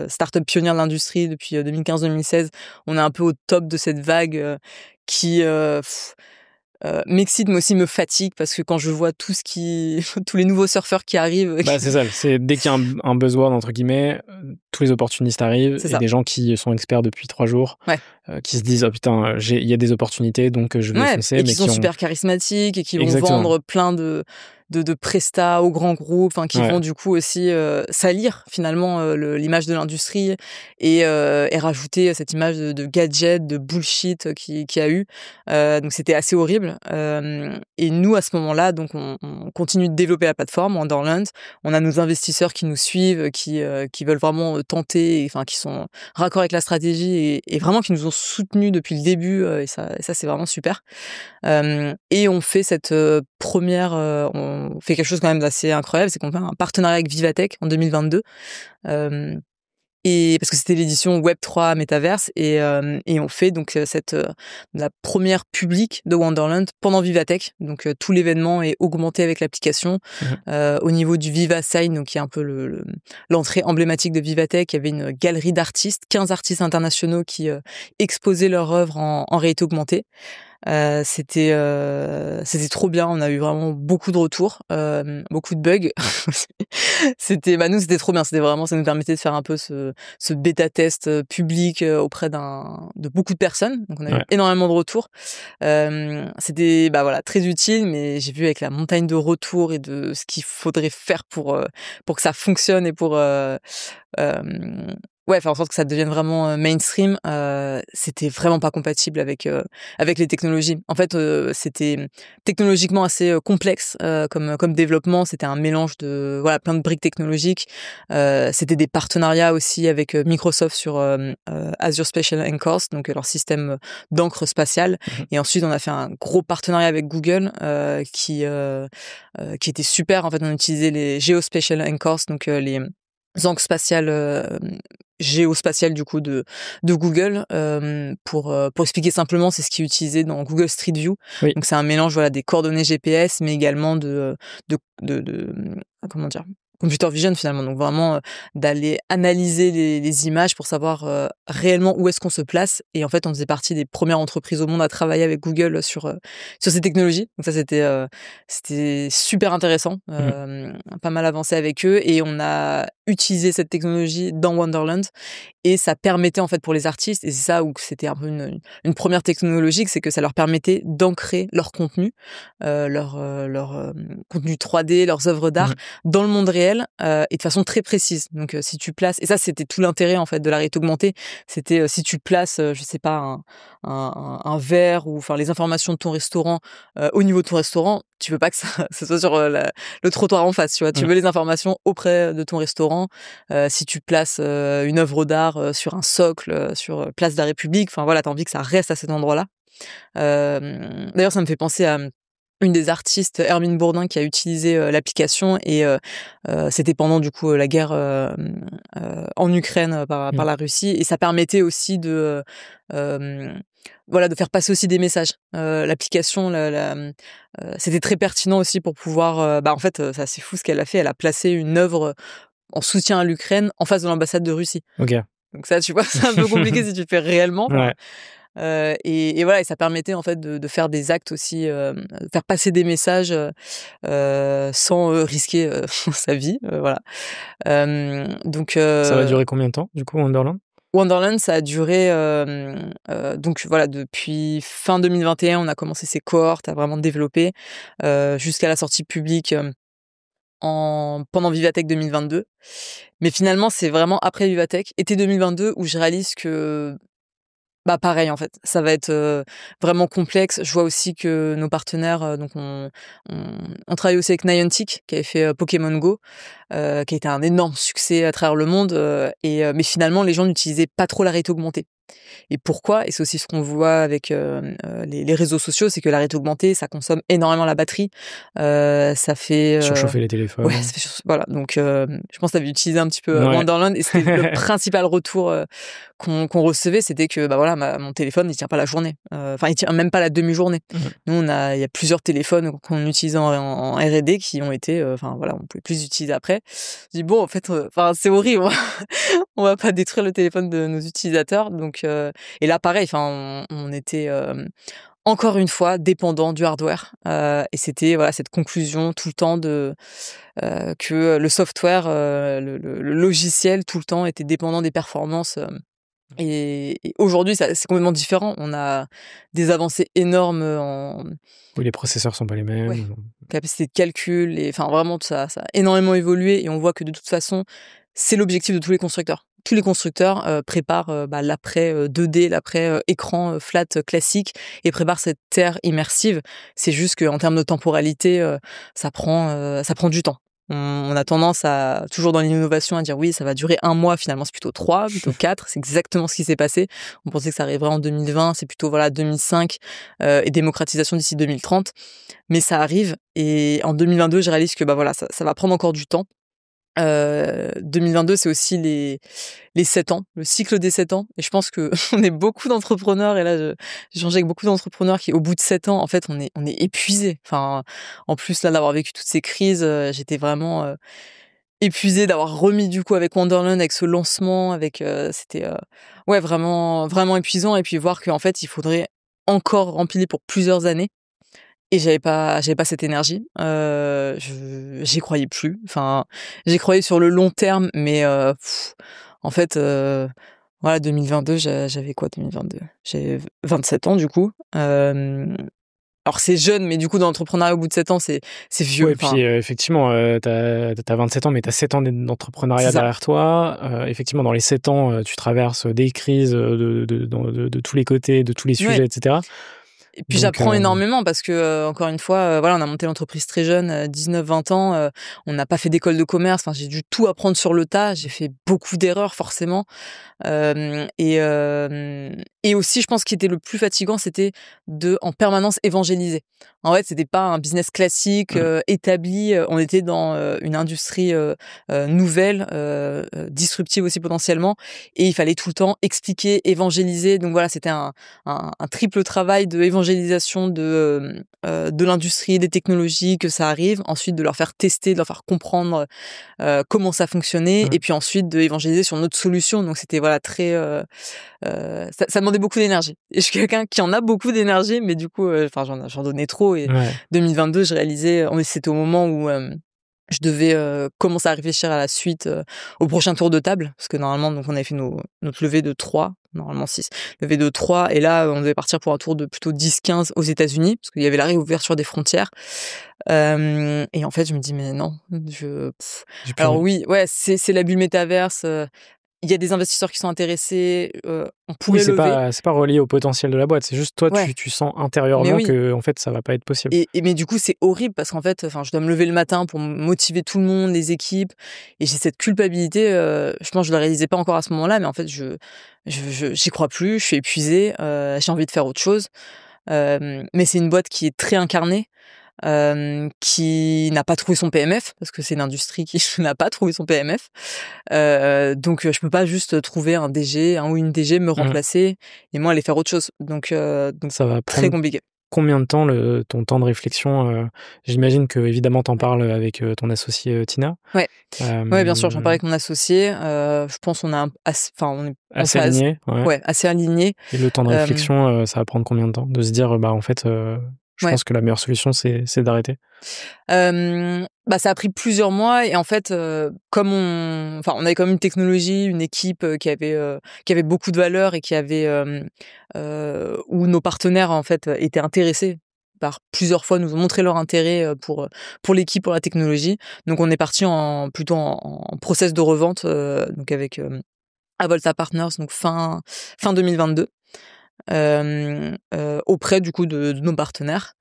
start-up pionnière de l'industrie depuis 2015-2016, on est un peu au top de cette vague qui m'excite mais aussi me fatigue parce que quand je vois tous les nouveaux surfeurs qui arrivent. C'est ça, c'est dès qu'il y a un buzzword entre guillemets, tous les opportunistes arrivent et des gens qui sont experts depuis 3 jours, qui se disent oh putain, il y a des opportunités donc je vais foncer, et qui sont super charismatiques et qui vont vendre plein de prestats aux grands groupes, qui vont du coup aussi salir finalement l'image de l'industrie et rajouter cette image de gadget, de bullshit qui a eu. Donc c'était assez horrible. Et nous à ce moment-là, donc on continue de développer la plateforme Wonderland. On a nos investisseurs qui nous suivent, qui veulent vraiment tenter, qui sont raccord avec la stratégie et vraiment qui nous ont soutenus depuis le début. Et ça c'est vraiment super. Et on fait cette on fait quelque chose quand même d'assez incroyable, c'est qu'on fait un partenariat avec Vivatech en 2022. Et parce que c'était l'édition Web3 Metaverse et on fait donc la première publique de Wonderland pendant Vivatech. Donc tout l'événement est augmenté avec l'application. Au niveau du Viva Sign, donc qui est un peu l'entrée emblématique de Vivatech, il y avait une galerie d'artistes, 15 artistes internationaux qui exposaient leurs œuvres en réalité augmentée. C'était trop bien, on a eu vraiment beaucoup de retours, beaucoup de bugs. Nous c'était trop bien, ça nous permettait de faire un peu ce bêta test public auprès de beaucoup de personnes. Donc on a eu énormément de retours. C'était très utile, mais j'ai vu avec la montagne de retours et de ce qu'il faudrait faire pour que ça fonctionne et pour faire en sorte que ça devienne vraiment mainstream, c'était vraiment pas compatible avec les technologies. En fait, c'était technologiquement assez complexe comme développement. C'était un mélange de plein de briques technologiques. C'était des partenariats aussi avec Microsoft sur Azure Spatial Anchors, donc leur système d'encre spatiale. Et ensuite, on a fait un gros partenariat avec Google qui était super. En fait, on utilisait les Geospatial Anchors, donc les encres spatiales géospatiales du coup de Google, pour expliquer simplement, c'est ce qui est utilisé dans Google Street View. Donc c'est un mélange des coordonnées GPS mais également de comment dire, computer vision finalement, donc vraiment d'aller analyser les images pour savoir réellement où est-ce qu'on se place. Et en fait, on faisait partie des premières entreprises au monde à travailler avec Google sur ces technologies. Donc ça, c'était super intéressant, pas mal avancé avec eux, et on a utilisé cette technologie dans Wonderland. Et ça permettait en fait pour les artistes, et c'est ça où c'était un peu une première technologie, c'est que ça leur permettait d'ancrer leur contenu, leur contenu 3D, leurs œuvres d'art dans le monde réel, et de façon très précise. Donc si tu places, et ça c'était tout l'intérêt en fait de la réalité augmentée, c'était si tu places, je sais pas, un verre ou enfin les informations de ton restaurant au niveau de ton restaurant, tu veux pas que ça soit sur le trottoir en face, tu vois. Tu veux les informations auprès de ton restaurant. Si tu places une œuvre d'art sur un socle, sur Place de la République, enfin voilà, t'as envie que ça reste à cet endroit-là. D'ailleurs, ça me fait penser à une des artistes, Hermine Bourdin, qui a utilisé l'application, et c'était pendant du coup la guerre en Ukraine par la Russie, et ça permettait aussi de voilà, de faire passer aussi des messages. L'application, c'était très pertinent aussi pour pouvoir. En fait, c'est assez fou ce qu'elle a fait. Elle a placé une œuvre en soutien à l'Ukraine en face de l'ambassade de Russie. Ok. Donc ça, tu vois, c'est un peu compliqué si tu le fais réellement. Ouais. Et voilà, et ça permettait en fait de faire des actes aussi, faire passer des messages sans risquer sa vie, voilà. Donc Ça va durer combien de temps, du coup, Wonderland? Wonderland, ça a duré donc voilà, depuis fin 2021, on a commencé ces cohortes à vraiment développer jusqu'à la sortie publique pendant Vivatech 2022. Mais finalement, c'est vraiment après Vivatech, été 2022, où je réalise que pareil en fait, ça va être vraiment complexe. Je vois aussi que nos partenaires, donc on travaille aussi avec Niantic qui avait fait Pokémon Go, qui a été un énorme succès à travers le monde, mais finalement les gens n'utilisaient pas trop la réalité augmentée. Et pourquoi? Et c'est aussi ce qu'on voit avec les réseaux sociaux, c'est que la réalité augmentée, ça consomme énormément la batterie, ça fait Surchauffer les téléphones. ouais, ça fait voilà. Donc je pense que tu avais utilisé un petit peu Wonderland, et c'était le principal retour qu'on recevait, c'était que voilà, mon téléphone il tient pas la journée, enfin il tient même pas la demi-journée. Nous il y a plusieurs téléphones qu'on utilisait en R&D qui ont été enfin voilà, on pouvait plus utiliser après. Je dis bon, en fait enfin c'est horrible, on va pas détruire le téléphone de nos utilisateurs. Donc et là pareil, enfin on était encore une fois dépendant du hardware, et c'était voilà cette conclusion tout le temps de que le software, le logiciel tout le temps était dépendant des performances. Et aujourd'hui, c'est complètement différent. On a des avancées énormes en Oui, les processeurs sont pas les mêmes. capacité de calcul, et enfin vraiment ça a énormément évolué, et on voit que de toute façon, c'est l'objectif de tous les constructeurs. Tous les constructeurs préparent l'après 2D, l'après écran flat classique, et préparent cette terre immersive. C'est juste qu'en termes de temporalité, ça prend du temps. On a tendance à, toujours dans l'innovation, à dire oui, ça va durer 1 mois, finalement c'est plutôt 3, plutôt 4, c'est exactement ce qui s'est passé. On pensait que ça arriverait en 2020, c'est plutôt voilà 2005, et démocratisation d'ici 2030. Mais ça arrive, et en 2022, je réalise que voilà, ça va prendre encore du temps. 2022, c'est aussi les 7 ans, le cycle des 7 ans. Et je pense que on est beaucoup d'entrepreneurs, et là, j'ai échangé avec beaucoup d'entrepreneurs qui, au bout de 7 ans, en fait, on est épuisés. Enfin, en plus, là, d'avoir vécu toutes ces crises, j'étais vraiment épuisée d'avoir remis, du coup, avec Wonderland, avec ce lancement, c'était ouais, vraiment, vraiment épuisant. Et puis voir qu'en fait, il faudrait encore remplir pour plusieurs années. Et j'avais pas cette énergie. J'y croyais plus. Enfin, j'y croyais sur le long terme, mais en fait, voilà, 2022, j'avais quoi 2022? J'avais 27 ans du coup. Alors c'est jeune, mais du coup dans l'entrepreneuriat au bout de 7 ans, c'est vieux. Ouais, puis effectivement, t'as 27 ans, mais t'as 7 ans d'entrepreneuriat derrière toi. Effectivement, dans les 7 ans, tu traverses des crises de tous les côtés, de tous les sujets, etc. Et puis j'apprends énormément parce que encore une fois, voilà, on a monté l'entreprise très jeune, 19-20 ans, on n'a pas fait d'école de commerce. Enfin, j'ai dû tout apprendre sur le tas. J'ai fait beaucoup d'erreurs forcément, et Et aussi, je pense qu'il était le plus fatigant, c'était de en permanence évangéliser. En fait, c'était pas un business classique établi. On était dans une industrie nouvelle, disruptive aussi potentiellement, et il fallait tout le temps expliquer, évangéliser. Donc voilà, c'était un triple travail de évangélisation de l'industrie, des technologies, que ça arrive. Ensuite, de leur faire tester, de leur faire comprendre comment ça fonctionnait, et puis ensuite de évangéliser sur notre solution. Donc c'était voilà très ça demandait beaucoup d'énergie. Et je suis quelqu'un qui en a beaucoup d'énergie, mais du coup, enfin j'en donnais trop. Et 2022, je réalisais, c'était au moment où je devais commencer à réfléchir à la suite, au prochain tour de table, parce que normalement, donc on avait fait notre levée de 3, normalement 6, levée de 3, et là, on devait partir pour un tour de plutôt 10-15 aux États-Unis, parce qu'il y avait la réouverture des frontières. Et en fait, je me dis, mais non, alors oui, ouais, c'est la bulle métaverse. Il y a des investisseurs qui sont intéressés, on pourrait lever. C'est pas relié au potentiel de la boîte, c'est juste toi, tu sens intérieurement que en fait, ça va pas être possible. Mais du coup, c'est horrible parce qu'en fait, je dois me lever le matin pour motiver tout le monde, les équipes, et j'ai cette culpabilité. Je pense que je le réalisais pas encore à ce moment-là, mais en fait, j'y crois plus, je suis épuisée, j'ai envie de faire autre chose. Mais c'est une boîte qui est très incarnée. Qui n'a pas trouvé son PMF, parce que c'est une industrie qui n'a pas trouvé son PMF. Donc je peux pas juste trouver un DG, un ou une DG, me remplacer et moi aller faire autre chose. Donc ça va très compliqué. Combien de temps ton temps de réflexion? J'imagine que évidemment t'en parles avec ton associé Tina. Ouais, bien sûr, j'en parle avec mon associé. Je pense qu'on a on est assez aligné. Ouais, assez aligné. Et le temps de réflexion, ça va prendre combien de temps? De se dire, en fait, je pense que la meilleure solution, c'est d'arrêter. Ça a pris plusieurs mois, et en fait, comme on avait quand même une technologie, une équipe qui avait beaucoup de valeur, et qui avait où nos partenaires en fait étaient intéressés par plusieurs fois, nous ont montré leur intérêt pour l'équipe, pour la technologie. Donc on est parti plutôt en process de revente, donc avec Avolta Partners, donc fin 2022. Auprès du coup de nos partenaires,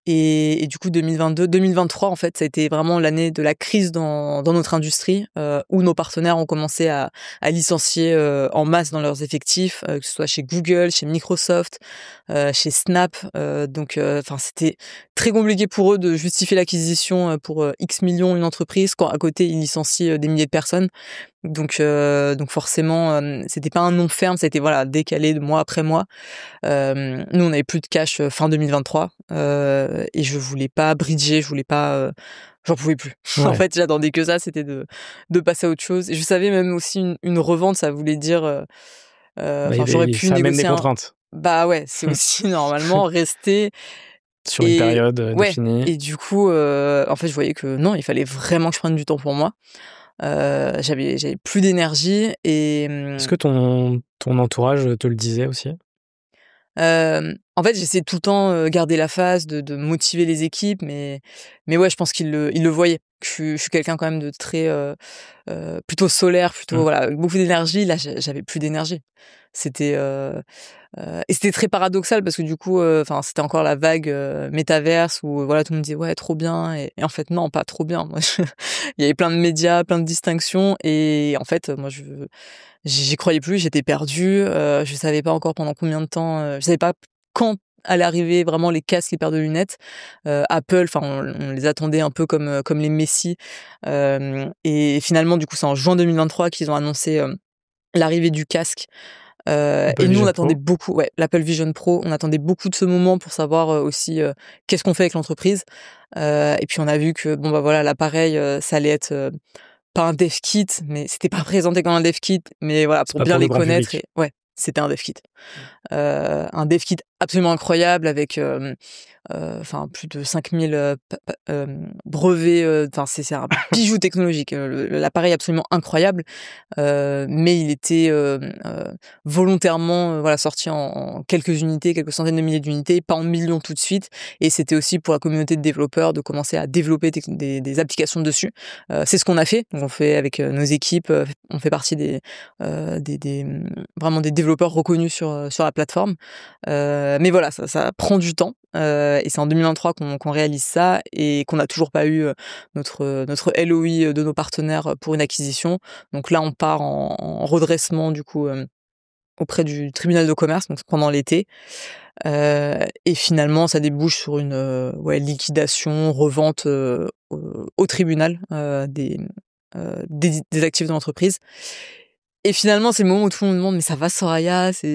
et du coup 2023 en fait ça a été vraiment l'année de la crise dans notre industrie, où nos partenaires ont commencé à licencier en masse dans leurs effectifs, que ce soit chez Google, chez Microsoft, chez Snap. Donc c'était très compliqué pour eux de justifier l'acquisition pour X millions une entreprise, quand à côté ils licencient des milliers de personnes. Donc forcément, c'était pas un non ferme, c'était voilà décalé de mois après mois. Nous, on avait plus de cash fin 2023, et je voulais pas bridger, j'en pouvais plus. En fait, j'attendais que ça, c'était de passer à autre chose. Et je savais même aussi une revente, ça voulait dire, j'aurais pu négocier des contraintes. Ouais, c'est aussi normalement rester sur une période définie. Et du coup, en fait, je voyais que non, il fallait vraiment que je prenne du temps pour moi. J'avais plus d'énergie. Et est-ce que ton entourage te le disait aussi? En fait, j'essayais tout le temps garder la face, de motiver les équipes, mais ouais, je pense qu'ils le voyaient. Je suis quelqu'un quand même de très plutôt solaire, plutôt voilà, avec beaucoup d'énergie. Là, j'avais plus d'énergie. C'était et c'était très paradoxal parce que du coup, c'était encore la vague métaverse où voilà, tout le monde disait ouais, trop bien, et en fait non, pas trop bien. Moi, il y avait plein de médias, plein de distinctions, et en fait, moi j'y croyais plus, j'étais perdue, je savais pas encore pendant combien de temps, je savais pas quand allaient arriver vraiment les casques, les paires de lunettes. Apple, on les attendait un peu comme les messies, et finalement du coup c'est en juin 2023 qu'ils ont annoncé l'arrivée du casque. Et nous on attendait beaucoup, l'Apple Vision Pro, on attendait beaucoup de ce moment pour savoir aussi qu'est-ce qu'on fait avec l'entreprise. Et puis on a vu que l'appareil ça allait être pas un dev kit, mais c'était pas présenté comme un dev kit, mais voilà, pour bien les connaître. Et c'était un dev kit. Un dev kit absolument incroyable avec plus de 5000 brevets. C'est un bijou technologique. L'appareil est absolument incroyable, mais il était volontairement sorti en quelques unités, quelques centaines de milliers d'unités, pas en millions tout de suite. Et c'était aussi pour la communauté de développeurs de commencer à développer des applications dessus. C'est ce qu'on a fait. Donc on fait avec nos équipes, on fait partie vraiment des développeurs reconnus sur la plateforme. Mais voilà, ça prend du temps. Et c'est en 2023 qu'on réalise ça, et qu'on n'a toujours pas eu notre LOI de nos partenaires pour une acquisition. Donc là, on part en redressement du coup auprès du tribunal de commerce, donc pendant l'été. Et finalement, ça débouche sur une liquidation, revente au tribunal des actifs de l'entreprise. Et finalement, c'est le moment où tout le monde me demande mais ça va Soraya, ça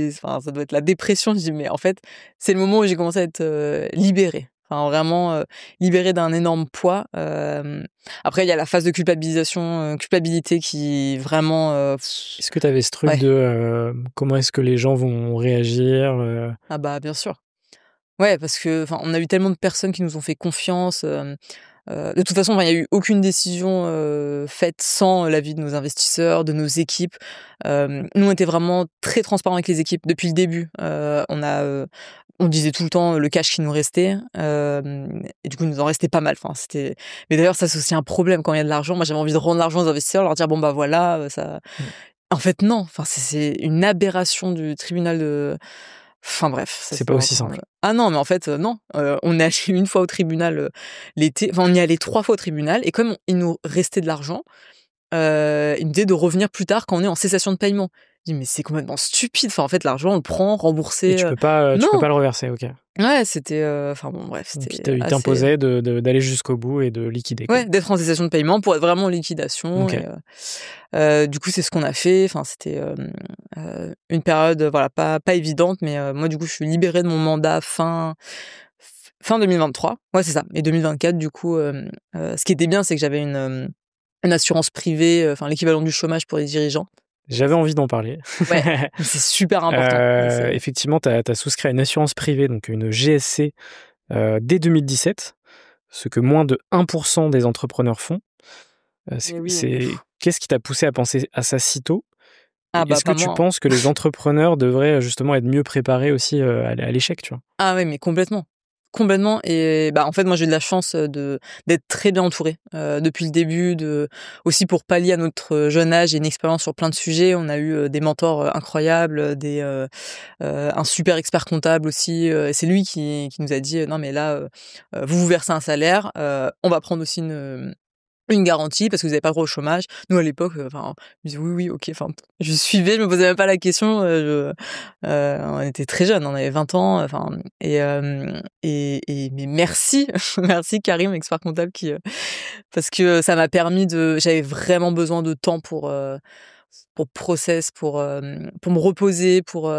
doit être la dépression. Je dis mais en fait, c'est le moment où j'ai commencé à être libérée. Enfin vraiment libérée d'un énorme poids. Après, il y a la phase de culpabilité qui vraiment. Est-ce que tu avais ce truc Ouais. de comment est-ce que les gens vont réagir Ah bah bien sûr. Ouais, parce que on a eu tellement de personnes qui nous ont fait confiance. De toute façon, il y a eu aucune décision faite sans l'avis de nos investisseurs, de nos équipes. Nous, on était vraiment très transparents avec les équipes depuis le début. On disait tout le temps le cash qui nous restait. Et du coup, il nous en restait pas mal. Mais d'ailleurs, ça, c'est aussi un problème quand il y a de l'argent. Moi, j'avais envie de rendre l'argent aux investisseurs, leur dire bon bah voilà, ça. En fait, non. C'est une aberration du tribunal de. Enfin bref, ça, C'est pas aussi simple. Ah non, mais en fait, non. On est allé une fois au tribunal l'été. Enfin, on y allait 3 fois au tribunal. Et comme il nous restait de l'argent, il me disait de revenir plus tard quand on est en cessation de paiement. Je dis mais c'est complètement stupide. Enfin, en fait, l'argent, on le prend, remboursé. Et tu peux pas non. le reverser, ok. Ouais, c'était. Bon, bref, Donc c'était. il t'imposait d'aller jusqu'au bout et de liquider. Quoi. Ouais, d'être en cessation de paiement pour être vraiment en liquidation. Okay. Du coup, c'est ce qu'on a fait. Enfin, c'était une période, pas évidente, mais moi, du coup, je suis libérée de mon mandat fin 2023. Ouais, c'est ça. Et 2024, du coup, ce qui était bien, c'est que j'avais une assurance privée, l'équivalent du chômage pour les dirigeants. J'avais envie d'en parler. Ouais, c'est super important. Effectivement, tu as souscrit à une assurance privée, donc une GSC, dès 2017, ce que moins de 1% des entrepreneurs font. Qu'est-ce qui t'a poussé à penser à ça si tôt ? Est-ce que tu penses que les entrepreneurs devraient justement être mieux préparés aussi à l'échec, tu vois ? Ah oui, mais complètement. Complètement. Et en fait, moi, j'ai eu de la chance d'être très bien entourée depuis le début, aussi pour pallier à notre jeune âge et une expérience sur plein de sujets. On a eu des mentors incroyables, un super expert comptable aussi. Et c'est lui qui nous a dit non, mais là, vous versez un salaire, on va prendre aussi une garantie parce que vous n'avez pas le droit au chômage. Nous, à l'époque, je disais oui, ok. Je suivais, je me posais même pas la question. On était très jeunes, on avait 20 ans. Mais merci, merci Karim, expert comptable, parce que ça m'a permis j'avais vraiment besoin de temps pour process, pour me reposer, pour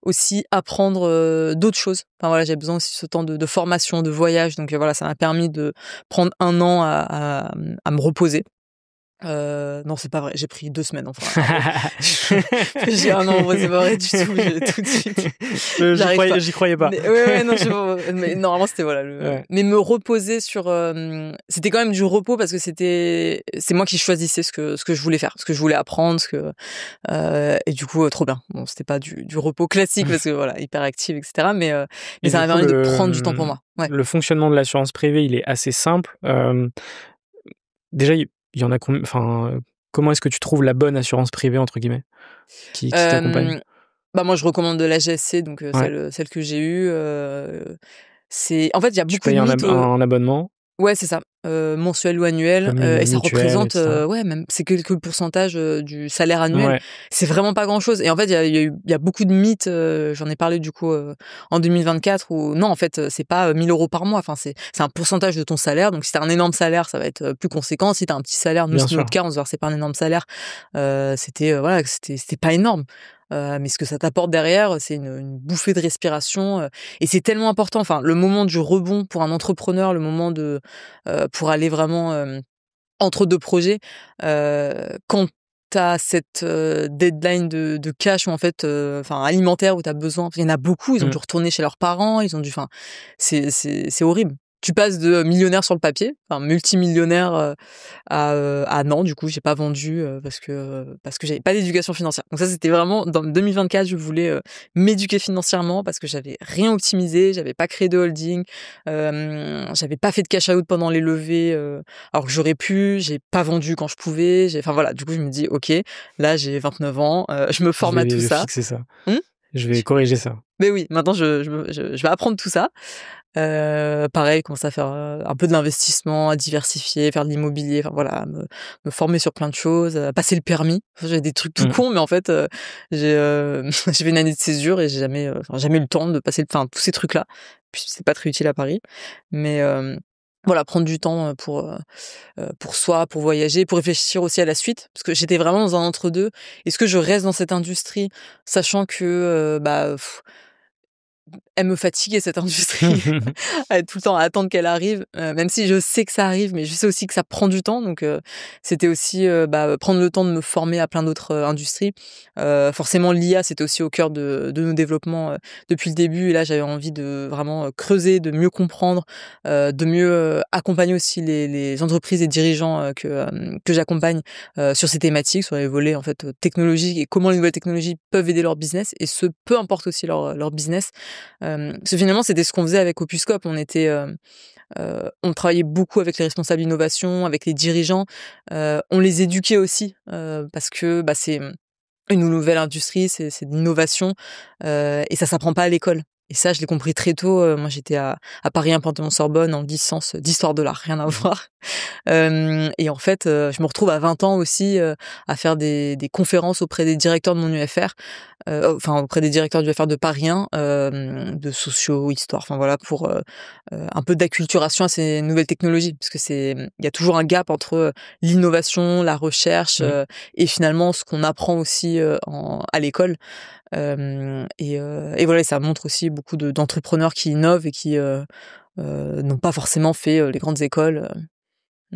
aussi apprendre d'autres choses. J'avais besoin aussi de ce temps de formation, de voyage. Donc ça m'a permis de prendre 1 an à me reposer. Non, c'est pas vrai, j'ai pris 2 semaines, j'ai non, c'est pas vrai du tout, tout de suite. J'y croyais pas. Mais, non, mais normalement c'était mais me reposer sur c'était quand même du repos parce que c'est moi qui choisissais ce que je voulais faire, ce que je voulais apprendre, et du coup trop bien. Bon, c'était pas du repos classique parce que hyper active, etc. Mais ça m'a permis de prendre du temps pour moi. Ouais. Le fonctionnement de l'assurance privée, il est assez simple. Déjà, il y en a combien, comment est-ce que tu trouves la bonne assurance privée, entre guillemets, qui t'accompagne ? Moi, je recommande de la GSC, donc celle que j'ai eue. En fait, il y a beaucoup de mythes. Un abonnement ? Ouais, c'est ça, mensuel ou annuel, et ça représente même c'est quelques pourcentages du salaire annuel. Ouais. C'est vraiment pas grand-chose. Et en fait, il y a beaucoup de mythes. J'en ai parlé du coup en 2024 où non, en fait, c'est pas 1 000 € par mois. C'est un pourcentage de ton salaire. Donc si t'as un énorme salaire, ça va être plus conséquent. Si t'as un petit salaire, nous c'est notre cas, on se versait pas un énorme salaire. C'était pas énorme. Mais ce que ça t'apporte derrière, c'est une bouffée de respiration, et c'est tellement important. Le moment du rebond pour un entrepreneur, le moment pour aller vraiment entre 2 projets, quand t'as cette deadline de cash ou en fait, alimentaire où t'as besoin. Il y en a beaucoup, ils ont dû retourner chez leurs parents, ils ont dû. C'est horrible. Tu passes de millionnaire sur le papier, multimillionnaire, à non, du coup, j'ai pas vendu parce que j'avais pas d'éducation financière. Donc ça, c'était vraiment dans 2024, je voulais m'éduquer financièrement parce que j'avais rien optimisé, j'avais pas créé de holding, j'avais pas fait de cash out pendant les levées, alors que j'aurais pu, j'ai pas vendu quand je pouvais, du coup, je me dis OK, là, j'ai 29 ans, je me forme à tout ça. Je vais fixer ça. Je vais corriger ça. Mais oui, maintenant je vais apprendre tout ça. Pareil, commencer à faire, un peu de l'investissement, à diversifier, faire de l'immobilier, enfin voilà, me former sur plein de choses, passer le permis. Enfin, j'avais des trucs tout cons, mais en fait, j'ai fait une année de césure et j'ai jamais eu le temps de passer tous ces trucs-là. Puis c'est pas très utile à Paris. Mais, voilà, prendre du temps, pour soi, pour voyager, pour réfléchir aussi à la suite. Parce que j'étais vraiment dans un entre-deux. Est-ce que je reste dans cette industrie, sachant que, elle me fatiguait cette industrie, à être tout le temps à attendre qu'elle arrive, même si je sais que ça arrive, mais je sais aussi que ça prend du temps. Donc, c'était aussi, prendre le temps de me former à plein d'autres, industries. Forcément l'IA, c'était aussi au cœur de nos développements, depuis le début et là, j'avais envie de vraiment, creuser, de mieux comprendre, de mieux, accompagner aussi les entreprises et dirigeants, que j'accompagne, sur ces thématiques, sur les volets en fait, technologiques et comment les nouvelles technologies peuvent aider leur business et ce, peu importe aussi leur business. Parce que finalement, c'était ce qu'on faisait avec Opuscope. On travaillait beaucoup avec les responsables d'innovation, avec les dirigeants. On les éduquait aussi, parce que, c'est une nouvelle industrie, c'est de l'innovation, et ça s'apprend pas à l'école. Et ça, je l'ai compris très tôt. Moi, j'étais à Paris 1 Panthéon-Sorbonne en licence d'histoire de l'art, rien à voir. Et en fait, je me retrouve à 20 ans aussi, à faire des conférences auprès des directeurs de mon UFR, auprès des directeurs du UFR de Paris 1, de socio, histoire, enfin voilà, pour un peu d'acculturation à ces nouvelles technologies. Parce que il y a toujours un gap entre l'innovation, la recherche, et finalement ce qu'on apprend aussi à l'école. Et voilà, ça montre aussi beaucoup d'entrepreneurs qui innovent et qui n'ont pas forcément fait les grandes écoles.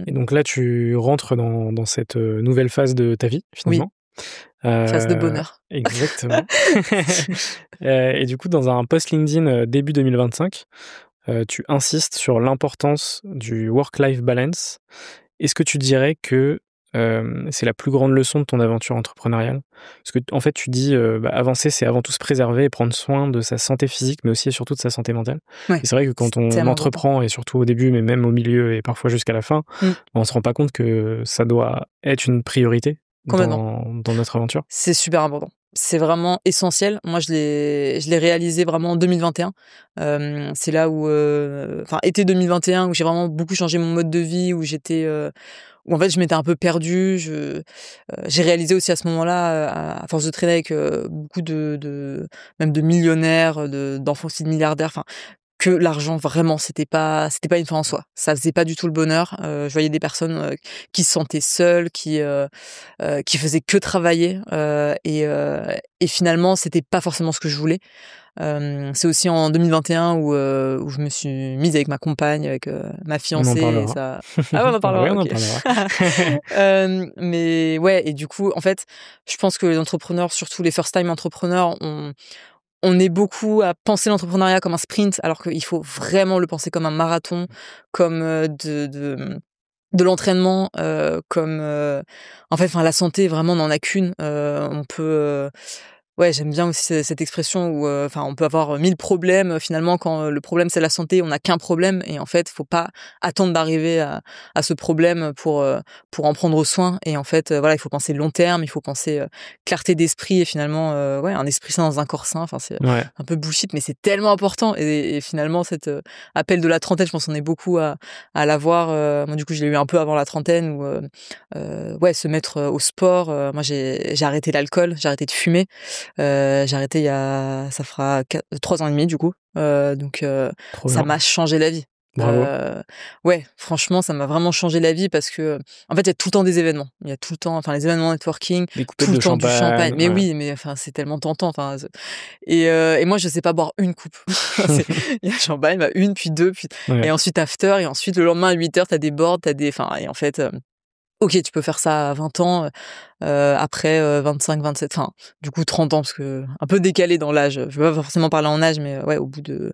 Et donc là, tu rentres dans cette nouvelle phase de ta vie, Oui, finalement. phase de bonheur. Exactement. Et du coup, dans un post LinkedIn début 2025, tu insistes sur l'importance du work-life balance. Est-ce que tu dirais que c'est la plus grande leçon de ton aventure entrepreneuriale? Parce que en fait, tu dis avancer, c'est avant tout se préserver et prendre soin de sa santé physique, mais aussi et surtout de sa santé mentale. Ouais, et c'est vrai que quand c'est on tellement entreprend, et surtout au début, mais même au milieu et parfois jusqu'à la fin, important. on se rend pas compte que ça doit être une priorité Complètement. dans notre aventure. C'est super important. C'est vraiment essentiel. Moi, je l'ai réalisé vraiment en 2021. C'est là où, été 2021, où j'ai vraiment beaucoup changé mon mode de vie, où où en fait je m'étais un peu perdue. J'ai réalisé aussi à ce moment-là, à force de traîner avec beaucoup même de millionnaires, d'enfants aussi de milliardaires, enfin, que l'argent vraiment c'était pas une fin en soi. Ça faisait pas du tout le bonheur. Je voyais des personnes qui se sentaient seules, qui faisaient que travailler, et finalement c'était pas forcément ce que je voulais. C'est aussi en 2021 où je me suis mise avec ma compagne, avec ma On en fiancée et parlera. ça. Ah ouais, on en Oui, parlera, on en OK. parlera. Mais ouais, et du coup, en fait, je pense que les entrepreneurs, surtout les first time entrepreneurs, on est beaucoup à penser l'entrepreneuriat comme un sprint, alors qu'il faut vraiment le penser comme un marathon, comme de l'entraînement, comme en fait, enfin, la santé, vraiment, on n'en a qu'une. On peut, ouais, j'aime bien aussi cette expression où, on peut avoir 1000 problèmes, finalement, quand le problème, c'est la santé, on n'a qu'un problème et en fait, faut pas attendre d'arriver à ce problème pour en prendre soin et en fait, voilà, il faut penser long terme, il faut penser, clarté d'esprit et finalement, ouais, un esprit sain dans un corps sain, enfin, c'est Ouais. un peu bullshit, mais c'est tellement important et finalement, cet appel de la trentaine, je pense qu'on est beaucoup à l'avoir. Moi, du coup, je l'ai eu un peu avant la trentaine où, ouais, se mettre au sport. Moi, j'ai arrêté l'alcool, j'ai arrêté de fumer. J'ai arrêté ça fera 3 ans et demi du coup. Donc Trop ça bien. m'a changé la vie. Bravo. Ouais, franchement, ça m'a vraiment changé la vie parce que, en fait, il y a tout le temps des événements. Il y a tout le temps, enfin, les événements networking, Des tout coupettes le de temps du champagne. champagne. Mais Ouais. oui, mais enfin, c'est tellement tentant. Enfin, et moi, je sais pas boire une coupe. Il y a champagne, une, puis deux, puis Ouais. et ensuite after, et ensuite le lendemain à 8h, t'as des boards, enfin, et en fait. OK, tu peux faire ça à 20 ans, après 25-27, enfin, du coup 30 ans parce que un peu décalé dans l'âge. Je veux pas forcément parler en âge, mais ouais, au bout de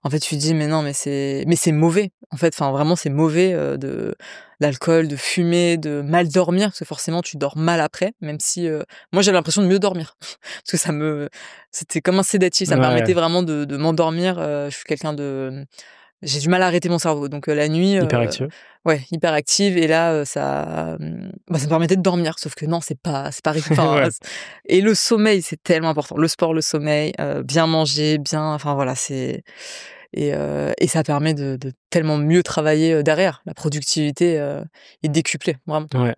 en fait, tu te dis: «Mais non, mais c'est mauvais». En fait, enfin, vraiment, c'est mauvais, de l'alcool, de fumer, de mal dormir, parce que forcément, tu dors mal après, même si, moi, j'avais l'impression de mieux dormir. Parce que c'était comme un sédatif, ça me Ouais. permettait vraiment de m'endormir. Je suis quelqu'un j'ai du mal à arrêter mon cerveau, donc la nuit, Hyperactive. ouais, hyperactive et là, ça me permettait de dormir. Sauf que non, c'est pas enfin, Ouais. et le sommeil, c'est tellement important. Le sport, le sommeil, bien manger, bien enfin voilà, et ça permet de tellement mieux travailler derrière. La productivité est décuplée, vraiment. Ouais.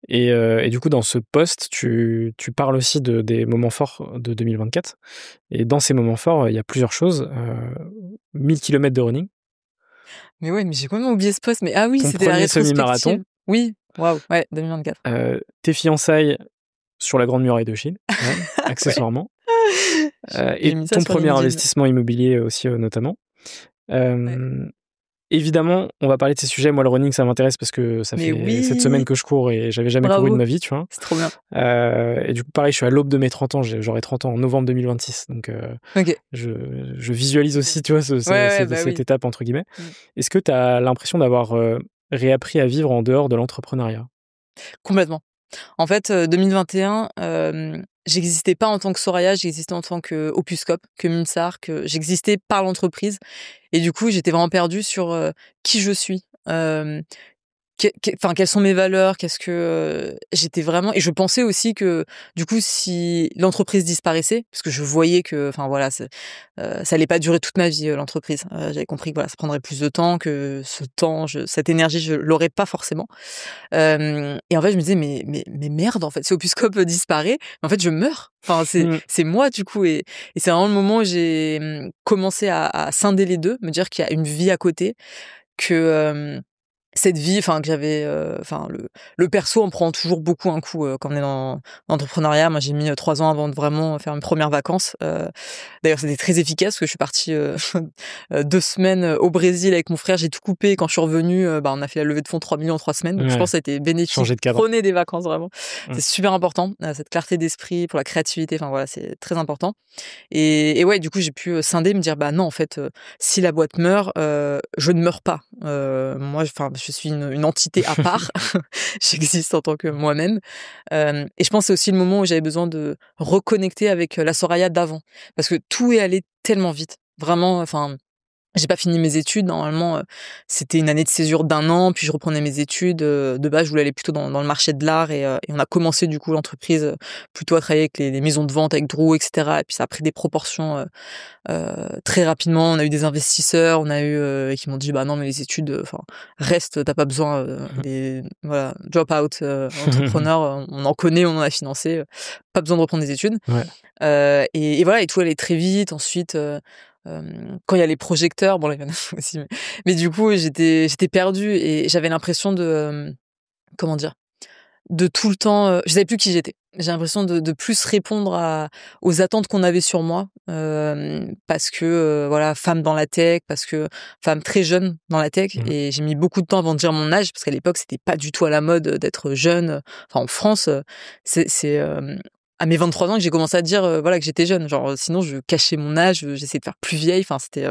Et du coup, dans ce post, tu parles aussi des moments forts de 2024. Et dans ces moments forts, il y a plusieurs choses. 1000 km de running. Mais ouais, mais j'ai complètement oublié ce post. Mais ah oui, Ton c'était la premier rétrospective. semi-marathon. Oui, waouh, ouais, 2024. Tes fiançailles sur la Grande Muraille de Chine, accessoirement. Et ton premier investissement immobilier aussi, notamment. Évidemment, on va parler de ces sujets. Moi, le running, ça m'intéresse parce que ça fait 7 semaines que je cours et j'avais jamais couru de ma vie, tu vois. C'est trop bien. Et du coup, pareil, je suis à l'aube de mes 30 ans. J'aurai 30 ans en novembre 2026. Donc, je visualise aussi, tu vois, cette étape, entre guillemets. Est-ce que tu as l'impression d'avoir réappris à vivre en dehors de l'entrepreneuriat ? Complètement. En fait, 2021, j'existais pas en tant que Soraya, j'existais en tant que Opuscope, que Minsar, que j'existais par l'entreprise. Et du coup, j'étais vraiment perdue sur qui je suis, quelles sont mes valeurs, qu'est-ce que j'étais vraiment. Et je pensais aussi que du coup, si l'entreprise disparaissait, parce que je voyais que, enfin voilà, ça allait pas durer toute ma vie, l'entreprise. J'avais compris que voilà, ça prendrait plus de temps, que ce temps, cette énergie, je l'aurais pas forcément. Et en fait, je me disais mais merde, en fait, si Opuscope disparaît, en fait, je meurs. Enfin, c'est moi du coup, et c'est vraiment le moment où j'ai commencé à scinder les deux, me dire qu'il y a une vie à côté, que cette vie, enfin que j'avais, enfin le perso en prend toujours beaucoup un coup quand on est dans l'entrepreneuriat. Moi, j'ai mis 3 ans avant de vraiment faire mes premières vacances. D'ailleurs, c'était très efficace parce que je suis partie 2 semaines au Brésil avec mon frère. J'ai tout coupé. Quand je suis revenue, on a fait la levée de fonds 3 millions en 3 semaines. Donc je pense que ça a été bénéfique. Changer de cadre. Prenez des vacances vraiment. C'est super important. Cette clarté d'esprit pour la créativité. Enfin voilà, c'est très important. Et ouais, du coup, j'ai pu scinder, me dire bah non, en fait, si la boîte meurt, je ne meurs pas. Moi, enfin, je suis une entité à part. J'existe en tant que moi-même. Et je pense que c'est aussi le moment où j'avais besoin de reconnecter avec la Soraya d'avant, parce que tout est allé tellement vite. Vraiment, enfin. J'ai pas fini mes études. Normalement, c'était une année de césure d'1 an, puis je reprenais mes études. De base, je voulais aller plutôt dans le marché de l'art, et on a commencé du coup l'entreprise plutôt à travailler avec les maisons de vente, avec Drew, etc. Et puis ça a pris des proportions très rapidement. On a eu des investisseurs, on a eu qui m'ont dit bah non, mais les études, enfin reste, t'as pas besoin voilà, drop out entrepreneur, on en connaît, on en a financé, pas besoin de reprendre des études. Et voilà, et tout allait très vite. Ensuite. Quand il y a les projecteurs, bon là il y en a aussi, mais du coup j'étais perdue et j'avais l'impression de comment dire, de tout le temps, je savais plus qui j'étais. J'ai l'impression de plus répondre aux attentes qu'on avait sur moi, parce que voilà, femme dans la tech, parce que femme très jeune dans la tech, et j'ai mis beaucoup de temps avant de dire mon âge, parce qu'à l'époque c'était pas du tout à la mode d'être jeune. Enfin en France, c'est à mes 23 ans que j'ai commencé à dire voilà, que j'étais jeune. Genre sinon je cachais mon âge, j'essayais de faire plus vieille. Enfin c'était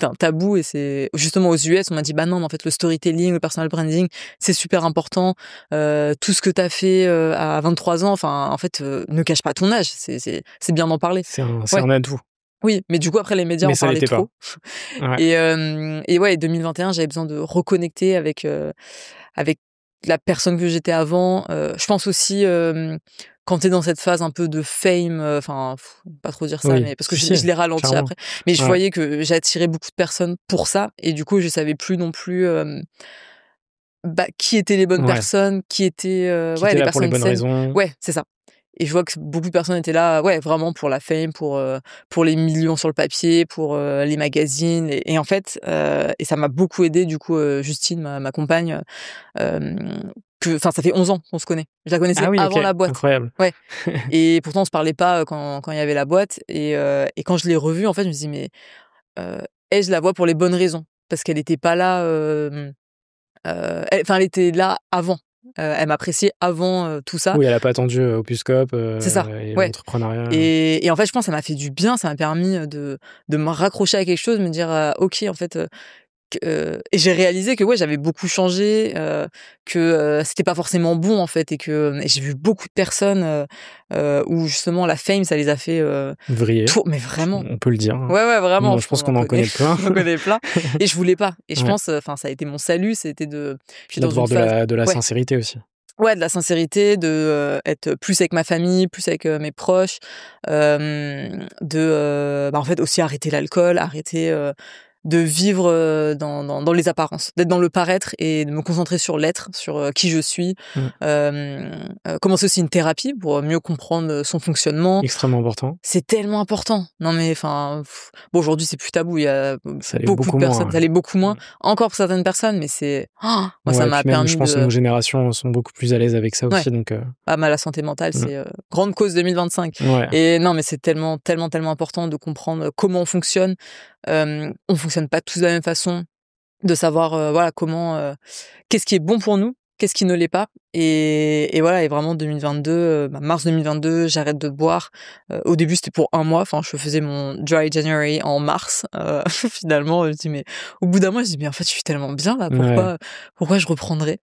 un tabou, et c'est justement aux US on m'a dit bah non, mais en fait le storytelling, le personal branding, c'est super important. Tout ce que t'as fait à 23 ans, enfin en fait ne cache pas ton âge. C'est bien d'en parler. C'est un atout. Oui, mais du coup après les médias en parlaient trop. Et ouais, 2021 j'avais besoin de reconnecter avec la personne que j'étais avant. Je pense aussi quand t'es dans cette phase un peu de fame, enfin, pas trop dire ça, mais parce que je l'ai ralenti clairement. Après. Mais je voyais que j'attirais beaucoup de personnes pour ça, et du coup, je savais plus non plus qui étaient les bonnes personnes, qui étaient les personnes pour les bonnes raisons. Ouais, c'est ça. Et je vois que beaucoup de personnes étaient là, ouais, vraiment pour la fame, pour les millions sur le papier, pour les magazines, et en fait, et ça m'a beaucoup aidé. Du coup, Justine, ma compagne. Enfin, ça fait 11 ans qu'on se connaît. Je la connaissais avant la boîte. Incroyable. Ouais. Et pourtant, on se parlait pas quand il y avait la boîte. Et quand je l'ai revue, en fait, je me dis mais elle, je la vois pour les bonnes raisons, parce qu'elle était pas là. Elle était là avant. Elle m'appréciait avant tout ça. Oui, elle a pas attendu Opuscope. C'est ça. Et l'entrepreneuriat. Et en fait, je pense que ça m'a fait du bien. Ça m'a permis de me raccrocher à quelque chose, de me dire ok, en fait. Et j'ai réalisé que j'avais beaucoup changé, que c'était pas forcément bon en fait, et j'ai vu beaucoup de personnes où justement la fame ça les a fait vriller. Mais vraiment, on peut le dire. Ouais, vraiment. Je pense qu'on en connaît plein. On en connaît plein. Et je voulais pas. Et je pense, enfin, ça a été mon salut, c'était de. Puis de voir de la sincérité aussi. Ouais, de la sincérité, de, être plus avec ma famille, plus avec, mes proches, en fait, aussi arrêter l'alcool, arrêter, de vivre, dans les apparences, d'être dans le paraître et de me concentrer sur l'être, sur, qui je suis. Mmh. Commencer aussi une thérapie pour mieux comprendre, son fonctionnement. Extrêmement important. C'est tellement important. Non mais enfin, bon aujourd'hui c'est plus tabou, il y a Ça l'est beaucoup beaucoup de moins, personnes, ouais. ça l'est beaucoup moins, encore pour certaines personnes, mais c'est moi ça Ouais, m'a puis même, je permis pense que de nos générations sont beaucoup plus à l'aise avec ça ouais, aussi, donc la santé mentale, mmh. c'est, grande cause 2025 Ouais, et non mais c'est tellement, tellement, tellement important de comprendre comment on fonctionne. On fonctionne pas tous de la même façon, de savoir, voilà comment, qu'est-ce qui est bon pour nous, qu'est-ce qui ne l'est pas et voilà et vraiment 2022, mars 2022, j'arrête de boire. Au début, c'était pour 1 mois, enfin je faisais mon dry January en mars, finalement, je me dis: «Mais» au bout d'un mois, je dis: «Mais en fait, je suis tellement bien là, ouais. pourquoi je reprendrais?»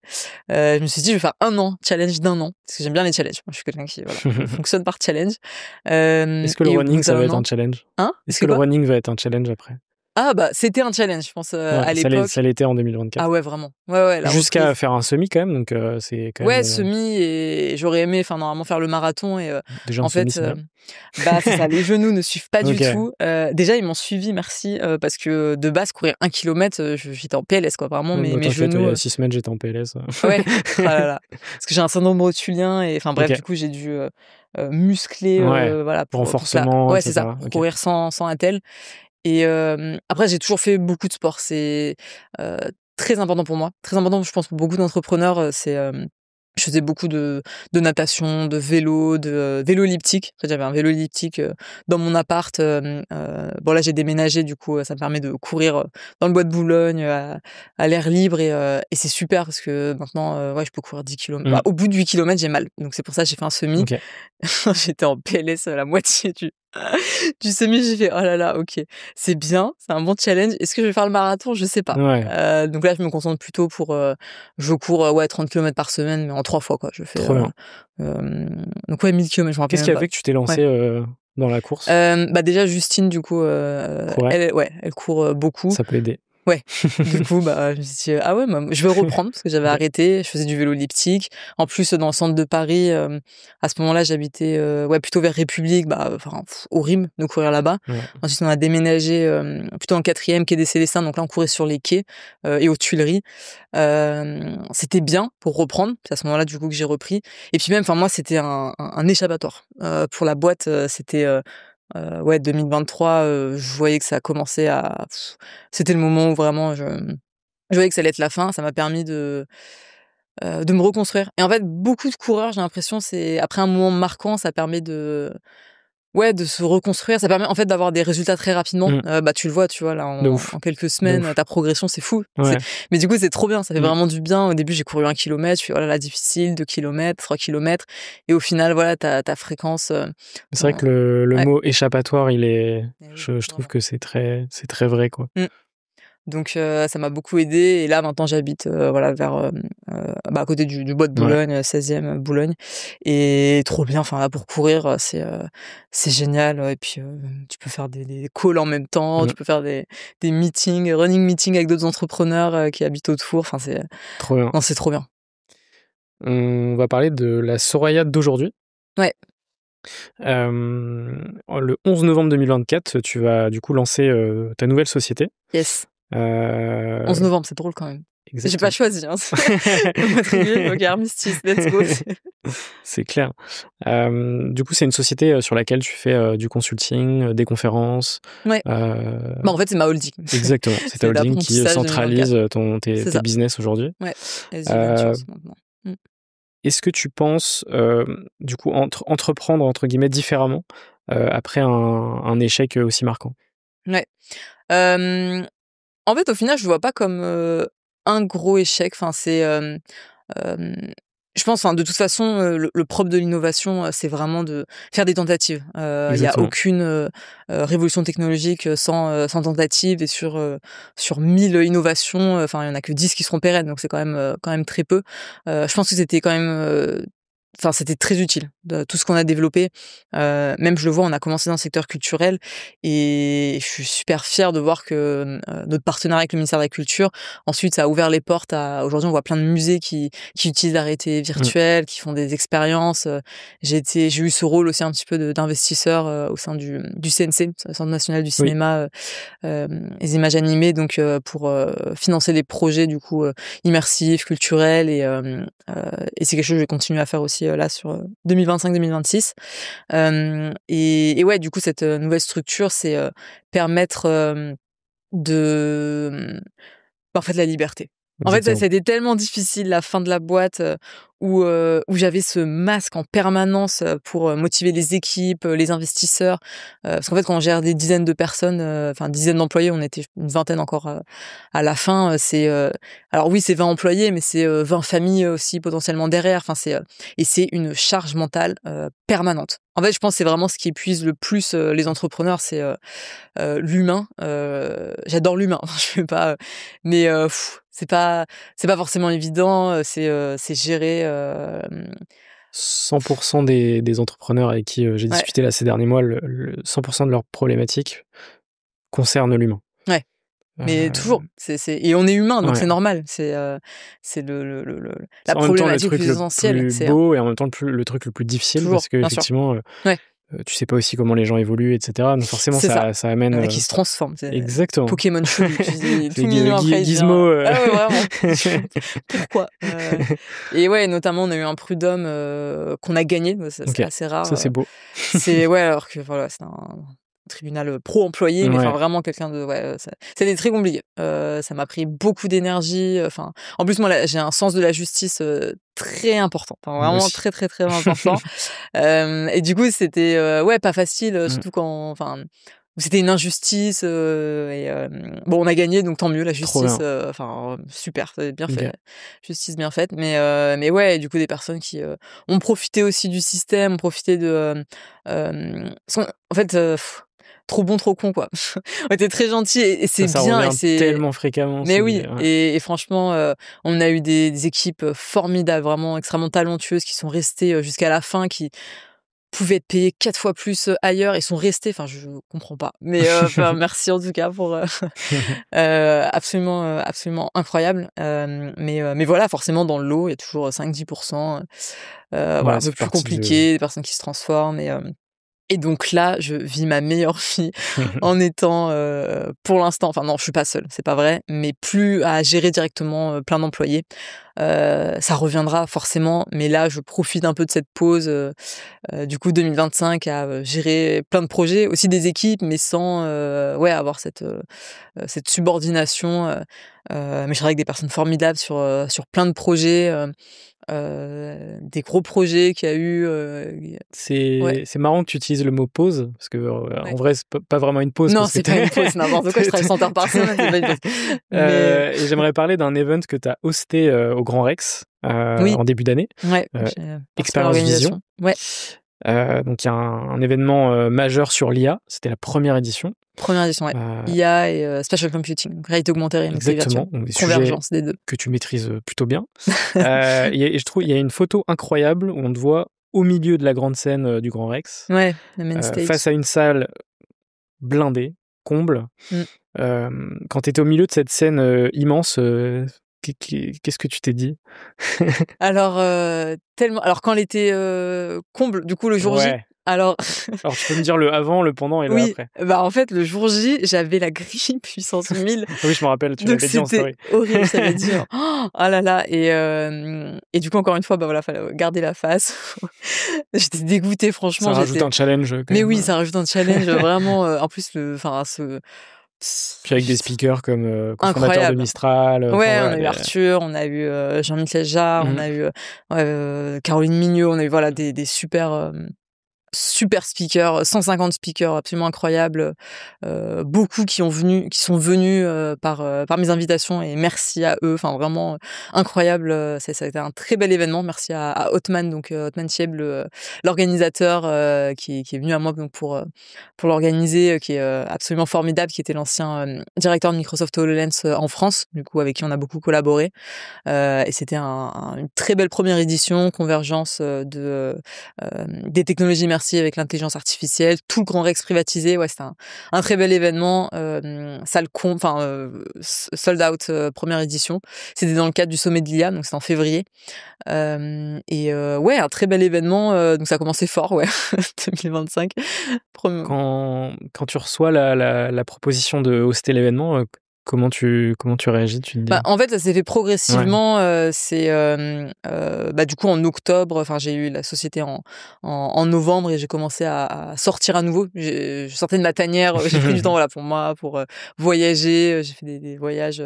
Je me suis dit: «Je vais faire 1 an, challenge d'1 an», parce que j'aime bien les challenges. Moi, je suis quelqu'un qui, voilà, fonctionne par challenge, Est-ce que le et au bout running, ça va d'un être un an challenge? hein? Est-ce Est-ce que que le quoi? running va être un challenge après? Ah bah, c'était un challenge, je pense, Ouais, à l'époque. ça l'était en Ah 2024. ouais, vraiment. Ouais, ouais, la Jusqu'à reprise. faire un semi quand même, donc c'est quand même, Ouais, semi et j'aurais aimé, enfin, normalement faire le marathon et déjà un en semi, fait, c'est bien. bah, c'est ça, les genoux ne suivent pas du OK. tout. Déjà, ils m'ont suivi, merci, parce que de base, courir 1 kilomètre, j'étais en PLS, quoi. Vraiment, Non, bah, mes t'inquiète, il genoux, y a 6 semaines, j'étais en PLS. ouais, oh là là. Parce que j'ai un syndrome rotulien et enfin bref, OK. du coup, j'ai dû, muscler, Ouais, voilà, pour que la renforcement et ouais, c'est ça, cetera. pour OK. courir sans attelle et après, j'ai toujours fait beaucoup de sport. C'est, heu, très important pour moi, très important, je pense, pour beaucoup d'entrepreneurs, c'est, je faisais beaucoup de natation, de vélo, vélo elliptique. En fait, j'avais un vélo elliptique, dans mon appart, bon là, j'ai déménagé du coup, ça me permet de courir, dans le bois de Boulogne, à l'air libre et c'est super parce que maintenant, ouais, je peux courir 10 kilomètres. Mmh. Bah, au bout de 8 kilomètres, j'ai mal. Donc c'est pour ça que j'ai fait un semi. OK. J'étais en PLS à la moitié du semi, j'ai fait: «Oh là là, OK, c'est bien, c'est un bon challenge. Est-ce que je vais faire le marathon? Je sais pas». Ouais, Donc là, je me concentre plutôt pour, je cours, ouais 30 kilomètres par semaine, mais en 3 fois quoi. Je fais, trop bien. donc ouais 1000 kilomètres, je me rappelle Qu'est-ce même qui a pas. fait que tu t'es Ouais. lancé dans la course? Bah déjà Justine du coup, Courait? elle court, beaucoup. Ça peut aider. Ouais, du coup, bah, je me suis dit: «Ah ouais, bah, je vais reprendre» parce que j'avais OK. arrêté. Je faisais du vélo elliptique. En plus, dans le centre de Paris, à ce moment-là, j'habitais, ouais, plutôt vers République, bah, enfin, horrible de courir là-bas. Ouais. Ensuite, on a déménagé, plutôt dans le 4e quai des Célestins, donc là, on courait sur les quais, et aux Tuileries. C'était bien pour reprendre. C'est à ce moment-là, du coup, que j'ai repris et puis même, enfin, moi, c'était un échappatoire. Pour la boîte, c'était, ouais 2023, je voyais que ça commençait à c'était le moment où vraiment je voyais que ça allait être la fin. Ça m'a permis de me reconstruire et en fait, beaucoup de coureurs, j'ai l'impression, c'est après un moment marquant, ça permet de ouais, de se reconstruire. Ça permet, en fait, d'avoir des résultats très rapidement. Mmh. Bah, tu le vois, tu vois, là, De en ouf, quelques de semaines, ouf. ta progression, c'est fou. Ouais. Mais du coup, c'est trop bien, ça fait Mmh. vraiment du bien. Au début, j'ai couru 1 kilomètre, je fais: «Oh là là, difficile», 2 kilomètres, 3 kilomètres et au final, voilà, ta fréquence, C'est vrai dans que le ouais. mot échappatoire, il est Eh oui, je trouve vraiment. que c'est très vrai, quoi. Mmh. Donc ça m'a beaucoup aidée et là maintenant j'habite, voilà vers, bah, à côté du bois de Ouais, Boulogne, 16e Boulogne et trop bien, enfin là pour courir, c'est génial, et puis, tu peux faire des calls en même temps, mmh, tu peux faire des meetings, running meetings avec d'autres entrepreneurs, qui habitent autour, enfin c'est trop bien. non, c'est trop bien. On va parler de la Soraya d'aujourd'hui. Ouais, Le 11 novembre 2024, tu vas du coup lancer, ta nouvelle société. yes. Heu, 11 novembre, c'est drôle quand même. J'ai pas exactement. choisi, hein, le mois de juillet, OK, armistice, let's go. C'est clair. Du coup, c'est une société, sur laquelle tu fais, du consulting, des conférences, Ouais, heu bah, en fait, c'est ma holding. exactement, c'est ta C'est holding qui, l'apprentissage 2024. centralise, C'est tes ça, business aujourd'hui. ouais, SG Ventures Heu, maintenant. Mmh. Est-ce que tu penses, du coup, «entreprendre» entre guillemets différemment, après un échec, aussi marquant? Ouais. Hem, En fait, au final, je le vois pas comme, un gros échec. Enfin, c'est, hem, je pense, enfin, de toute façon, le propre de l'innovation, c'est vraiment de faire des tentatives. Il y a Exactement. aucune, révolution technologique, sans tentative et sur 1000 innovations, enfin, il y en a que 10 qui seront pérennes, donc c'est quand même très peu. Je pense que c'était quand même, c'était très utile, tout ce qu'on a développé. Même je le vois, on a commencé dans le secteur culturel et je suis super fière de voir que notre partenariat avec le ministère de la Culture, ensuite, ça a ouvert les portes à... Aujourd'hui, on voit plein de musées qui utilisent la réalité virtuelle, qui font des expériences. J'ai eu ce rôle aussi un petit peu d'investisseur au sein du CNC, le Centre national du cinéma, les images animées, donc pour financer les projets du coup immersifs, culturels, et c'est quelque chose que je vais continuer à faire aussi là sur 2025-2026. Et ouais, du coup, cette nouvelle structure, c'est permettre en fait, la liberté. En fait, ça a été tellement difficile, la fin de la boîte, où j'avais ce masque en permanence pour motiver les équipes, les investisseurs. Parce qu'en fait, quand on gère des dizaines de personnes, dizaines d'employés, on était une vingtaine encore à la fin. Alors oui, c'est 20 employés, mais c'est 20 familles aussi potentiellement derrière. Et c'est une charge mentale permanente. En fait, je pense que c'est vraiment ce qui épuise le plus les entrepreneurs, c'est l'humain. J'adore l'humain, je vais pas, mais c'est pas forcément évident. C'est gérer 100% des entrepreneurs avec qui j'ai discuté là ces derniers mois, 100% de leurs problématiques concernent l'humain. Ouais. Mais toujours, et on est humain, donc c'est normal. C'est la problématique plus essentielle. C'est le truc le plus beau et en même temps le truc le plus difficile, toujours, parce que effectivement, tu sais pas aussi comment les gens évoluent, etc. Donc forcément, ça amène. Qui se transforme. Exactement. Pokémon Chou, tout mignon après. Gizmo. Vraiment. Pourquoi Et ouais, notamment, on a eu un prud'homme qu'on a gagné. C'est assez rare. Ça, c'est beau. Alors que voilà, c'est un tribunal pro-employé, mais vraiment quelqu'un de... c'était très compliqué. Ça m'a pris beaucoup d'énergie. En plus, moi, j'ai un sens de la justice très important. Vraiment très, très, très important. Et du coup, c'était pas facile, surtout quand... c'était une injustice. Bon, on a gagné, donc tant mieux, la justice. Super, ça a bien fait. Justice bien faite. Mais ouais, du coup, des personnes qui ont profité aussi du système, ont profité de... en fait... trop bon, trop con, quoi. On était très gentils et c'est ça bien. Et c'est tellement fréquemment. Mais oui, et franchement, on a eu des équipes formidables, vraiment extrêmement talentueuses, qui sont restées jusqu'à la fin, qui pouvaient être payées 4 fois plus ailleurs et sont restées. Je comprends pas. Mais merci en tout cas pour absolument incroyable. Mais voilà, forcément, dans le lot, il y a toujours 5-10%. Un peu plus compliqué, des personnes qui se transforment. Et donc là, je vis ma meilleure vie en étant, pour l'instant, non, je suis pas seule, c'est pas vrai, mais plus à gérer directement plein d'employés. Ça reviendra forcément, mais là, je profite un peu de cette pause, du coup 2025, à gérer plein de projets, aussi des équipes, mais sans avoir cette subordination. Mais je travaille avec des personnes formidables sur plein de projets. Des gros projets qu'il y a eu. C'est marrant que tu utilises le mot pause, parce que en vrai, c'est pas vraiment une pause. Non, c'est pas une pause, c'est n'importe quoi, je travaille 100 heures par semaine, c'est pas une pause. Et j'aimerais parler d'un event que tu as hosté au Grand Rex en début d'année. Expérience Vision. Donc il y a un événement majeur sur l'IA, c'était la première édition. IA et Spatial Computing, réalité augmentée et réalité virtuelle. Exactement, des convergence des deux. Que tu maîtrises plutôt bien. Et je trouve il y a une photo incroyable où on te voit au milieu de la grande scène du Grand Rex, la main stage. face à une salle blindée, comble. Quand tu étais au milieu de cette scène immense, qu'est-ce que tu t'es dit? Alors, tellement. Alors, quand elle était comble, du coup, le jour J. Alors, tu peux me dire le avant, le pendant et le après. En fait, le jour J, j'avais la grippe puissance 1000. Oui, je me rappelle, tu l'avais dit en story. C'était horrible, ça veut dire. Oh là là. Et du coup, encore une fois, fallait garder la face. J'étais dégoûtée, franchement. Ça rajoute un challenge. Mais oui, ça rajoute un challenge, vraiment. En plus, puis avec des speakers comme cofondateur de Mistral. On a eu Arthur, on a eu Jean-Michel Jarre, on a eu Caroline Mignot, on a eu des super super speakers, 150 speakers absolument incroyables, beaucoup qui sont venus par mes invitations et merci à eux. Enfin vraiment incroyable. Ça a été un très bel événement. Merci à Othman, donc Othman Chieb, l'organisateur, qui est venu à moi donc pour l'organiser, qui est absolument formidable, qui était l'ancien directeur de Microsoft HoloLens en France, du coup avec qui on a beaucoup collaboré. Et c'était une très belle première édition, convergence des technologies immersives avec l'intelligence artificielle, tout le Grand Rex privatisé. Ouais, c'était un très bel événement. Sold out, première édition. C'était dans le cadre du sommet de l'IA, donc c'était en février. Ouais, un très bel événement. Donc ça a commencé fort, ouais, 2025. Quand tu reçois la proposition de hoster l'événement, comment tu réagis, tu te dis? En fait, ça s'est fait progressivement. Du coup, en octobre, j'ai eu la société en novembre et j'ai commencé à sortir à nouveau. Je sortais de ma tanière. J'ai pris du temps, voilà, pour moi, pour voyager. J'ai fait des voyages,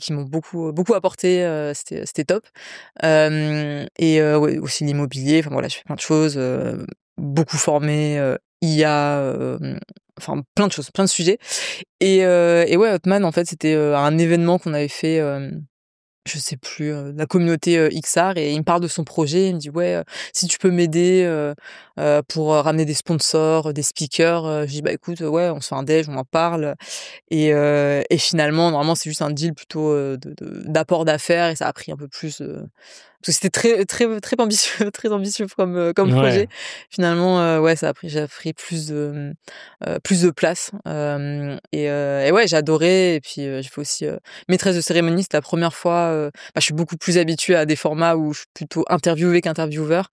qui m'ont beaucoup apporté. C'était top. Ouais, aussi l'immobilier. Enfin voilà, je fais plein de choses. Beaucoup formé, IA. Plein de choses, plein de sujets. Et ouais, Hotman, en fait, c'était un événement qu'on avait fait, je sais plus, la communauté XR, et il me parle de son projet. Il me dit: «Ouais, si tu peux m'aider pour ramener des sponsors, des speakers». Je dis: «Bah écoute, ouais, on se fait un déj, on en parle». Et finalement, normalement, c'est juste un deal plutôt d'apport d'affaires, et ça a pris un peu plus. Parce que c'était très, très, très ambitieux, très ambitieux comme projet. Ouais. Finalement, ouais, j'ai appris plus de place. Et ouais, j'ai adoré. Et puis, j'ai fait aussi maîtresse de cérémonie. C'était la première fois. Je suis beaucoup plus habituée à des formats où je suis plutôt interviewée qu'intervieweur.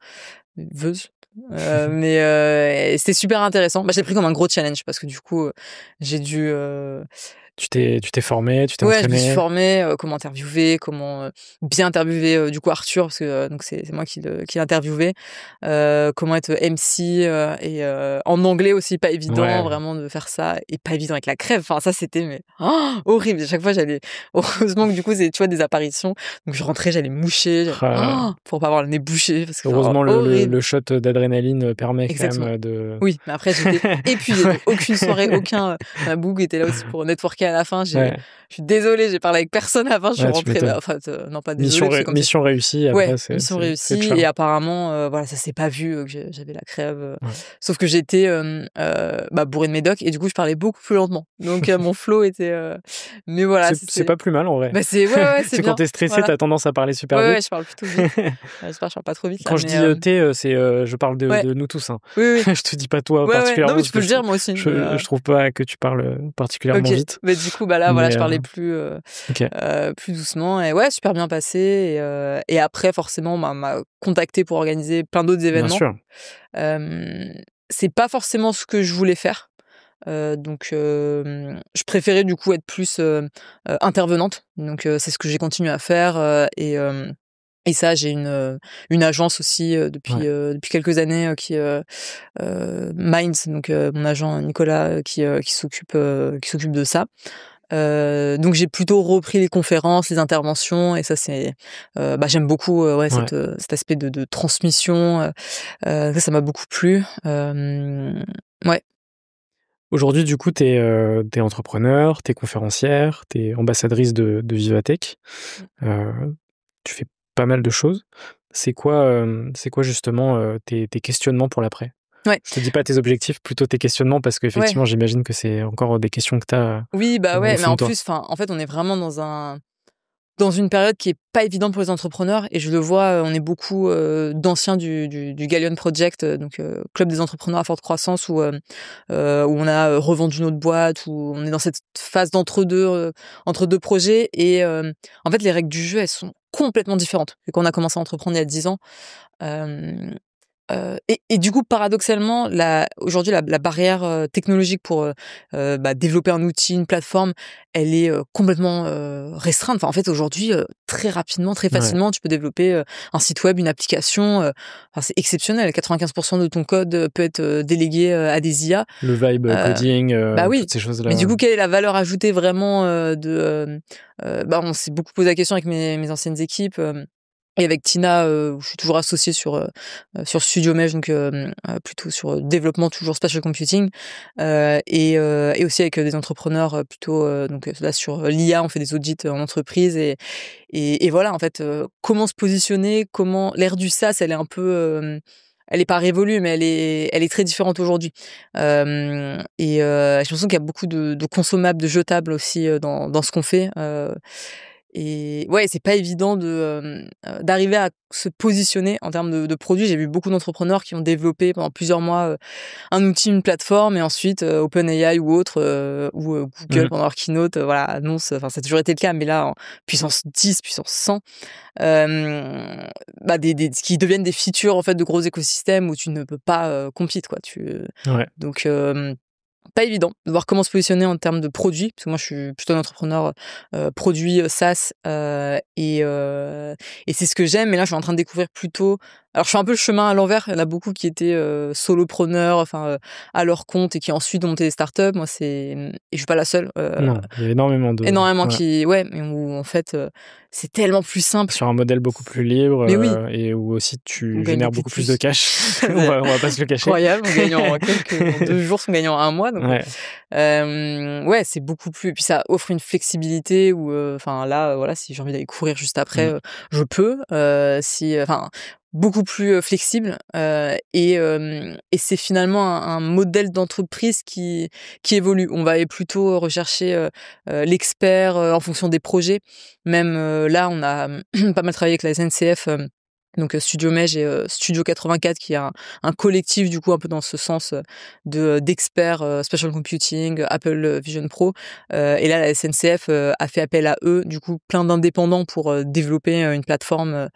Veuse. Et c'était super intéressant. J'ai pris comme un gros challenge parce que du coup, j'ai dû. Tu t'es formé, tu t'es Ouais, je me suis entraîné. formée, comment interviewer, comment bien interviewer du coup Arthur, parce que donc c'est moi qui l'ai interviewé. Comment être MC, et en anglais aussi, pas évident. Ouais. Vraiment de faire ça, et pas évident avec la crève. Enfin ça, c'était horrible. À chaque fois j'allais heureusement que du coup c'est, tu vois, des apparitions. Donc je rentrais, j'allais moucher, pour pas avoir le nez bouché parce que Heureusement, horrible. le shot d'adrénaline permet quand Exactement. même de... Oui, mais après j'étais épuisée. Donc aucune soirée, ma Boug était là aussi pour networker à la fin. Ouais. Je suis désolée, j'ai parlé avec personne avant, je suis Ouais, tu rentrée. m'étonnes. Non, pas désolée, parce que comme Mission réussie, ouais, après c'est mission c'est réussie. ciao. Et apparemment, voilà, ça s'est pas vu que j'avais la crève. Ouais. Sauf que j'étais bourrée de médoc, et du coup je parlais beaucoup plus lentement. Donc mon flow était. Mais voilà, C'est pas plus mal en vrai. c'est ouais, c'est bien. Quand t'es stressé, Voilà. t'as tendance à parler super Ouais, vite. je parle plutôt vite. J'espère que je parle pas trop vite. Quand Là, je mais, dis t'es, c'est je parle ouais. de nous tous. Hein. Oui. Je te dis pas toi Ouais. Non, particulièrement. mais tu peux le dire, moi aussi. Je trouve pas que tu parles particulièrement Ok. vite. Mais du coup, là, voilà, je parlais plus. Ok. Plus doucement, et ouais, super bien passé. Et après, forcément, on m'a contacté pour organiser plein d'autres Bien événements. sûr. C'est pas forcément ce que je voulais faire. Donc, je préférais du coup être plus intervenante. Donc, c'est ce que j'ai continué à faire. Et ça, j'ai une agence aussi depuis quelques années qui Minds, donc mon agent Nicolas, qui s'occupe de ça. Donc j'ai plutôt repris les conférences, les interventions, et ça c'est j'aime beaucoup cet aspect de transmission. Ça m'a beaucoup plu. Ouais. Aujourd'hui, du coup, t'es entrepreneur, t'es conférencière, t'es ambassadrice de Vivatech. Tu fais pas mal de choses. C'est quoi justement tes questionnements pour l'après? Ouais. Je te dis pas tes objectifs, plutôt tes questionnements, parce qu'effectivement, j'imagine que c'est encore des questions que t'as. Oui, au mais fond en de toi. plus, en fait, on est vraiment dans une période qui est pas évidente pour les entrepreneurs, et je le vois, on est beaucoup d'anciens du Galleon Project, donc club des entrepreneurs à forte croissance, où on a revendu notre boîte, où on est dans cette phase entre deux projets. Et en fait, les règles du jeu, elles sont complètement différentes que quand on a commencé à entreprendre il y a 10 ans. Et du coup, paradoxalement, aujourd'hui, la barrière technologique pour développer un outil, une plateforme, elle est complètement restreinte. Enfin, en fait, aujourd'hui, très rapidement, très facilement, tu peux développer un site web, une application. C'est exceptionnel. 95% de ton code peut être délégué à des IA. Le vibe coding, Oui. toutes ces choses-là. Mais du coup, quelle est la valeur ajoutée vraiment on s'est beaucoup posé la question avec mes anciennes équipes. Et avec Tina, je suis toujours associée sur Studio Mesh, donc plutôt sur développement, toujours spatial computing, et aussi avec des entrepreneurs plutôt donc là sur l'IA, on fait des audits en entreprise et voilà en fait comment se positionner, comment l'ère du SaaS, elle est un peu elle est pas révolue, mais elle est très différente aujourd'hui. J'ai l'impression qu'il y a beaucoup de consommables, de jetables aussi dans ce qu'on fait. Et ouais, c'est pas évident d'arriver à se positionner en termes de produits. J'ai vu beaucoup d'entrepreneurs qui ont développé pendant plusieurs mois un outil, une plateforme, et ensuite OpenAI ou autre, ou Google pendant leur keynote, voilà, annonce. Enfin, ça a toujours été le cas, mais là, en puissance 10, puissance 100, qui deviennent des features en fait de gros écosystèmes où tu ne peux pas compete, quoi. Ouais. Donc pas évident de voir comment se positionner en termes de produits, parce que moi je suis plutôt un entrepreneur produit SaaS, et c'est ce que j'aime. Mais là je suis en train de découvrir plutôt. Alors je fais un peu le chemin à l'envers. Il y en a beaucoup qui étaient solopreneurs, enfin à leur compte, et qui ensuite ont monté des startups. Moi et je suis pas la seule. Non, il y a énormément Mais où en fait c'est tellement plus simple. Sur un modèle beaucoup plus libre, Mais oui. Et où aussi tu On génères gagne beaucoup plus de cash. on va pas se le cacher. Incroyable, on gagne en 2 jours, on gagne en 1 mois. Donc, ouais. C'est beaucoup plus. Et puis ça offre une flexibilité où, enfin là, voilà, si j'ai envie d'aller courir juste après, je peux. Beaucoup plus flexible. Et c'est finalement un modèle d'entreprise qui évolue. On va aller plutôt rechercher l'expert en fonction des projets. Même là, on a pas mal travaillé avec la SNCF. Donc Studio Mesh et Studio 84, qui est un collectif du coup un peu dans ce sens d'experts spatial computing, Apple Vision Pro, et là la SNCF a fait appel à eux, du coup plein d'indépendants pour développer une plateforme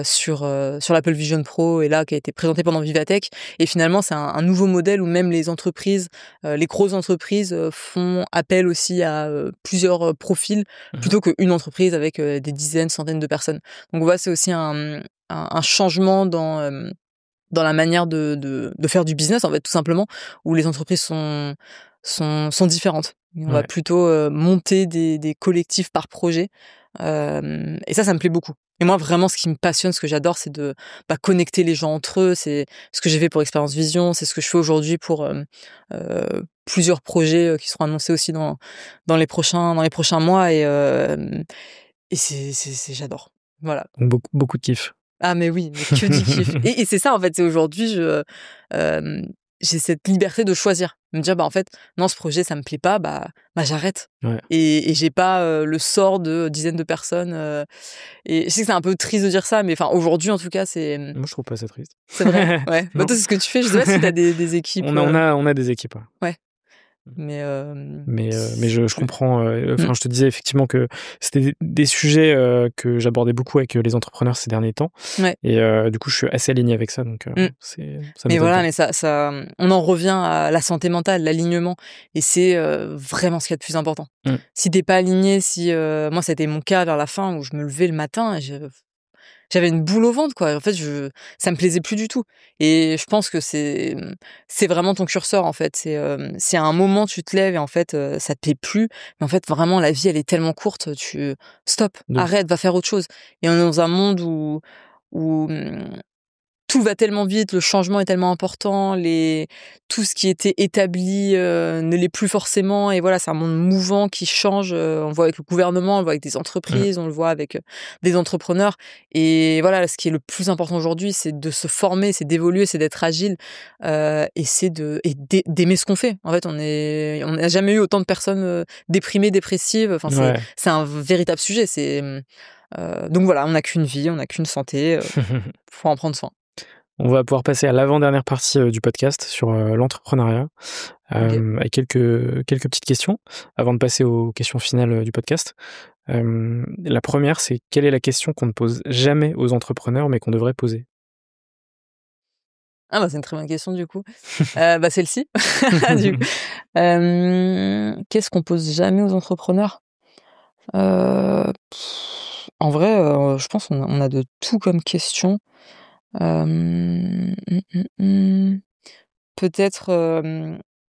sur l'Apple Vision Pro, et là qui a été présentée pendant Vivatech. Et finalement c'est un nouveau modèle où même les entreprises, les grosses entreprises font appel aussi à plusieurs profils plutôt qu'une entreprise avec des dizaines, centaines de personnes. Donc voilà, c'est aussi un changement dans la manière de faire du business, en fait, tout simplement, où les entreprises sont différentes. On va plutôt monter des collectifs par projet, et ça me plaît beaucoup. Et moi, vraiment, ce qui me passionne, ce que j'adore, c'est de connecter les gens entre eux. C'est ce que j'ai fait pour Expérience Vision, c'est ce que je fais aujourd'hui pour plusieurs projets qui seront annoncés aussi dans les prochains mois, et j'adore. Voilà. Donc beaucoup de kiff. Ah mais oui, mais que du kiff. Et c'est ça en fait, c'est aujourd'hui j'ai cette liberté de choisir. Me dire en fait, non, ce projet ça me plaît pas, j'arrête. Ouais. Et j'ai pas le sort de dizaines de personnes, et je sais que c'est un peu triste de dire ça, mais enfin aujourd'hui en tout cas, c'est Moi je trouve pas ça triste. C'est vrai. Ouais. Toi c'est ce que tu fais, je sais pas si tu as des équipes. On a des équipes. Ouais. Mais je comprends. Je te disais effectivement que c'était des sujets que j'abordais beaucoup avec les entrepreneurs ces derniers temps. Ouais. Et du coup, je suis assez aligné avec ça. Donc, ça mais voilà, mais ça, on en revient à la santé mentale, l'alignement. Et c'est vraiment ce qu'il y a de plus important. Si t'es pas aligné, moi, ça a été mon cas vers la fin où je me levais le matin et j'avais une boule au ventre, quoi. En fait, ça me plaisait plus du tout. Et je pense que c'est vraiment ton curseur, en fait. C'est à un moment, tu te lèves et en fait, ça te plaît plus. Mais en fait, vraiment, la vie, elle est tellement courte. Stop, arrête, va faire autre chose. Et on est dans un monde où tout va tellement vite, le changement est tellement important, tout ce qui était établi ne l'est plus forcément, et voilà, c'est un monde mouvant qui change. On le voit avec le gouvernement, on le voit avec des entreprises, on le voit avec des entrepreneurs. Et voilà, ce qui est le plus important aujourd'hui, c'est de se former, c'est d'évoluer, c'est d'être agile, et c'est d'aimer ce qu'on fait. En fait, on n'a jamais eu autant de personnes déprimées, dépressives. Enfin, c'est un véritable sujet. Donc voilà, on n'a qu'une vie, on n'a qu'une santé, faut en prendre soin. On va pouvoir passer à l'avant-dernière partie du podcast sur l'entrepreneuriat, avec quelques petites questions avant de passer aux questions finales du podcast. La première, c'est quelle est la question qu'on ne pose jamais aux entrepreneurs mais qu'on devrait poser? Ah c'est une très bonne question du coup. Celle-ci. Du coup. Qu'est-ce qu'on pose jamais aux entrepreneurs? En vrai, je pense on a de tout comme question. Peut-être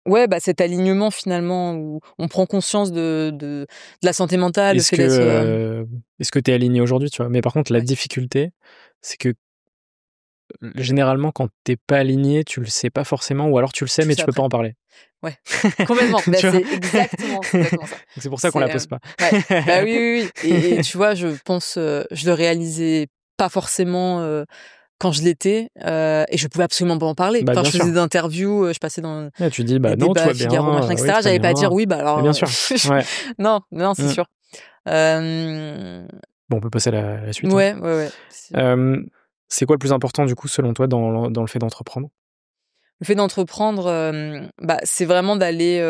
Ouais, bah, cet alignement finalement où on prend conscience de la santé mentale, le Est-ce fait d'être, que tu es aligné aujourd'hui, tu vois? Mais par contre, la ouais, difficulté, c'est que généralement, quand t'es pas aligné, tu le sais pas forcément, ou alors tu le sais, tu le mais sais tu peux pas après. en parler. Ouais, complètement. Bah, Tu vois? c'est exactement ça. Donc c'est pour ça qu'on C'est, la pose pas. ouais, bah, oui, oui, oui et tu vois, je pense, je le réalisais pas forcément, quand je l'étais, et je pouvais absolument pas en parler. Bah, Enfin, bien je faisais sûr. des interviews, je passais dans Ouais, tu dis: des «Bah, non, tout débats va Figaro, machin bien, et oui, cetera. très J'avais pas à dire: bien». «Oui, bah, Mais alors, bien sûr, ouais. non, non, c'est Mmh. sûr. Bon, on peut passer à la suite, hein. Ouais, ouais, ouais. Hem, c'est quoi le plus important, du coup, selon toi, dans le fait d'entreprendre? Le fait d'entreprendre, bah, c'est vraiment d'aller,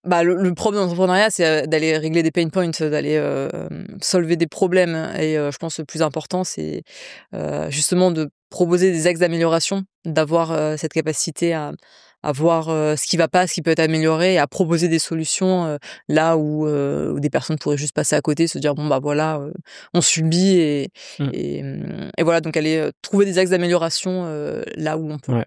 bah, le problème d'entrepreneuriat, c'est, d'aller régler des pain points, d'aller, solver des problèmes et je pense le plus important, c'est, justement de proposer des axes d'amélioration, d'avoir, cette capacité à voir, ce qui va pas, ce qui peut être amélioré et à proposer des solutions, là où des personnes pourraient juste passer à côté, se dire: «Bon, bah, voilà, on subit» Mmh, et voilà, donc aller, trouver des axes d'amélioration, là où on peut. ouais.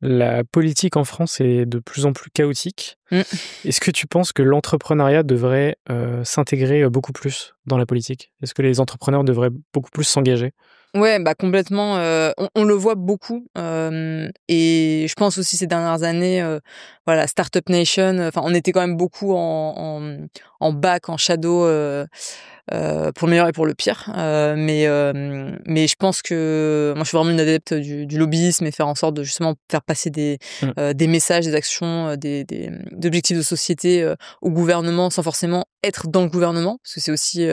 La politique en France est de plus en plus chaotique. Mmh. Est-ce que tu penses que l'entrepreneuriat devrait, s'intégrer, beaucoup plus dans la politique? Est-ce que les entrepreneurs devraient beaucoup plus s'engager? Ouais, bah, complètement, on le voit beaucoup, et je pense aussi ces dernières années, voilà, Startup Nation, enfin, on était quand même beaucoup en back, en shadow, pour le meilleur et pour le pire, mais je pense que moi, je suis vraiment une adepte du lobbyisme et faire en sorte de justement faire passer Mmh, des messages, des actions, d'objectifs de société, au gouvernement sans forcément être dans le gouvernement. Parce que c'est aussi,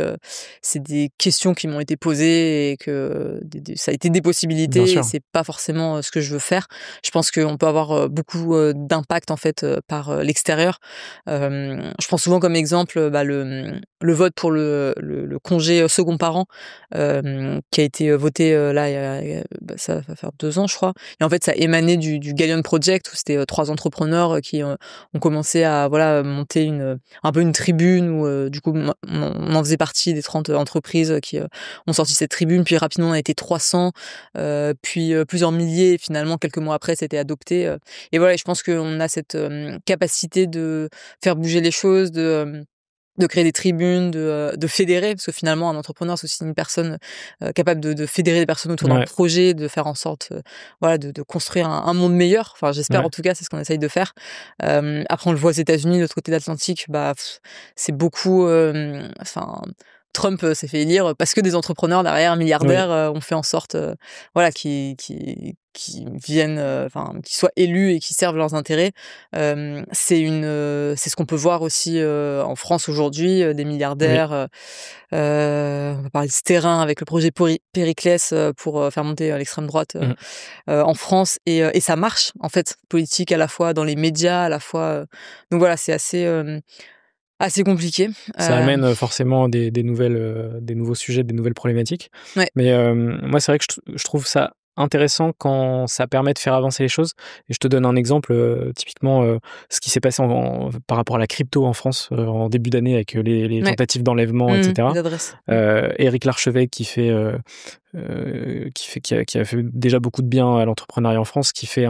c'est des questions qui m'ont été posées et que des ça a été des bien possibilités et sûr. c'est pas forcément, ce que je veux faire. Je pense qu'on peut avoir, beaucoup, d'impact en fait, par, l'extérieur. Je prends souvent comme exemple, bah, le vote pour le congé, second parent, qui a été, voté, là, bah, ça va faire 2 ans, je crois et en fait, ça émanait du Galleon Project où c'était, 3 entrepreneurs, qui, ont commencé à, voilà, monter un peu une tribune où, du coup, on en faisait partie des 30 entreprises qui, ont sorti cette tribune. Puis rapidement, on a été 300, puis, plusieurs milliers et finalement, quelques mois après, c'était adopté, et voilà, et je pense qu'on a cette, capacité de faire bouger les choses, de créer des tribunes, de fédérer, parce que finalement un entrepreneur c'est aussi une personne, capable de fédérer des personnes autour d'un Ouais, projet, de faire en sorte, voilà de construire un monde meilleur. Enfin j'espère ouais, en tout cas, c'est ce qu'on essaye de faire. Après on le voit aux États-Unis, de l'autre côté de l'Atlantique, bah, c'est beaucoup, enfin Trump, s'est fait élire parce que des entrepreneurs derrière, oui, milliardaires, ont fait en sorte, voilà qui viennent, enfin qui soient élus et qui servent leurs intérêts. C'est ce qu'on peut voir aussi, en France aujourd'hui, des oui. milliardaires, on va parler de ce terrain avec le projet Périclès, pour, faire monter, l'extrême droite, Mmh. en France et ça marche en fait, politique à la fois dans les médias, à la fois, donc voilà, c'est assez compliqué. Ça amène, forcément des nouvelles, des nouveaux sujets, des nouvelles problématiques. Ouais, Mais, moi, c'est vrai que je trouve ça intéressant quand ça permet de faire avancer les choses, et je te donne un exemple, typiquement, ce qui s'est passé par rapport à la crypto en France, en début d'année avec, les ouais. tentatives d'enlèvement et Les cetera. adresses. Éric Larchevêque qui a fait déjà beaucoup de bien à l'entrepreneuriat en France, qui fait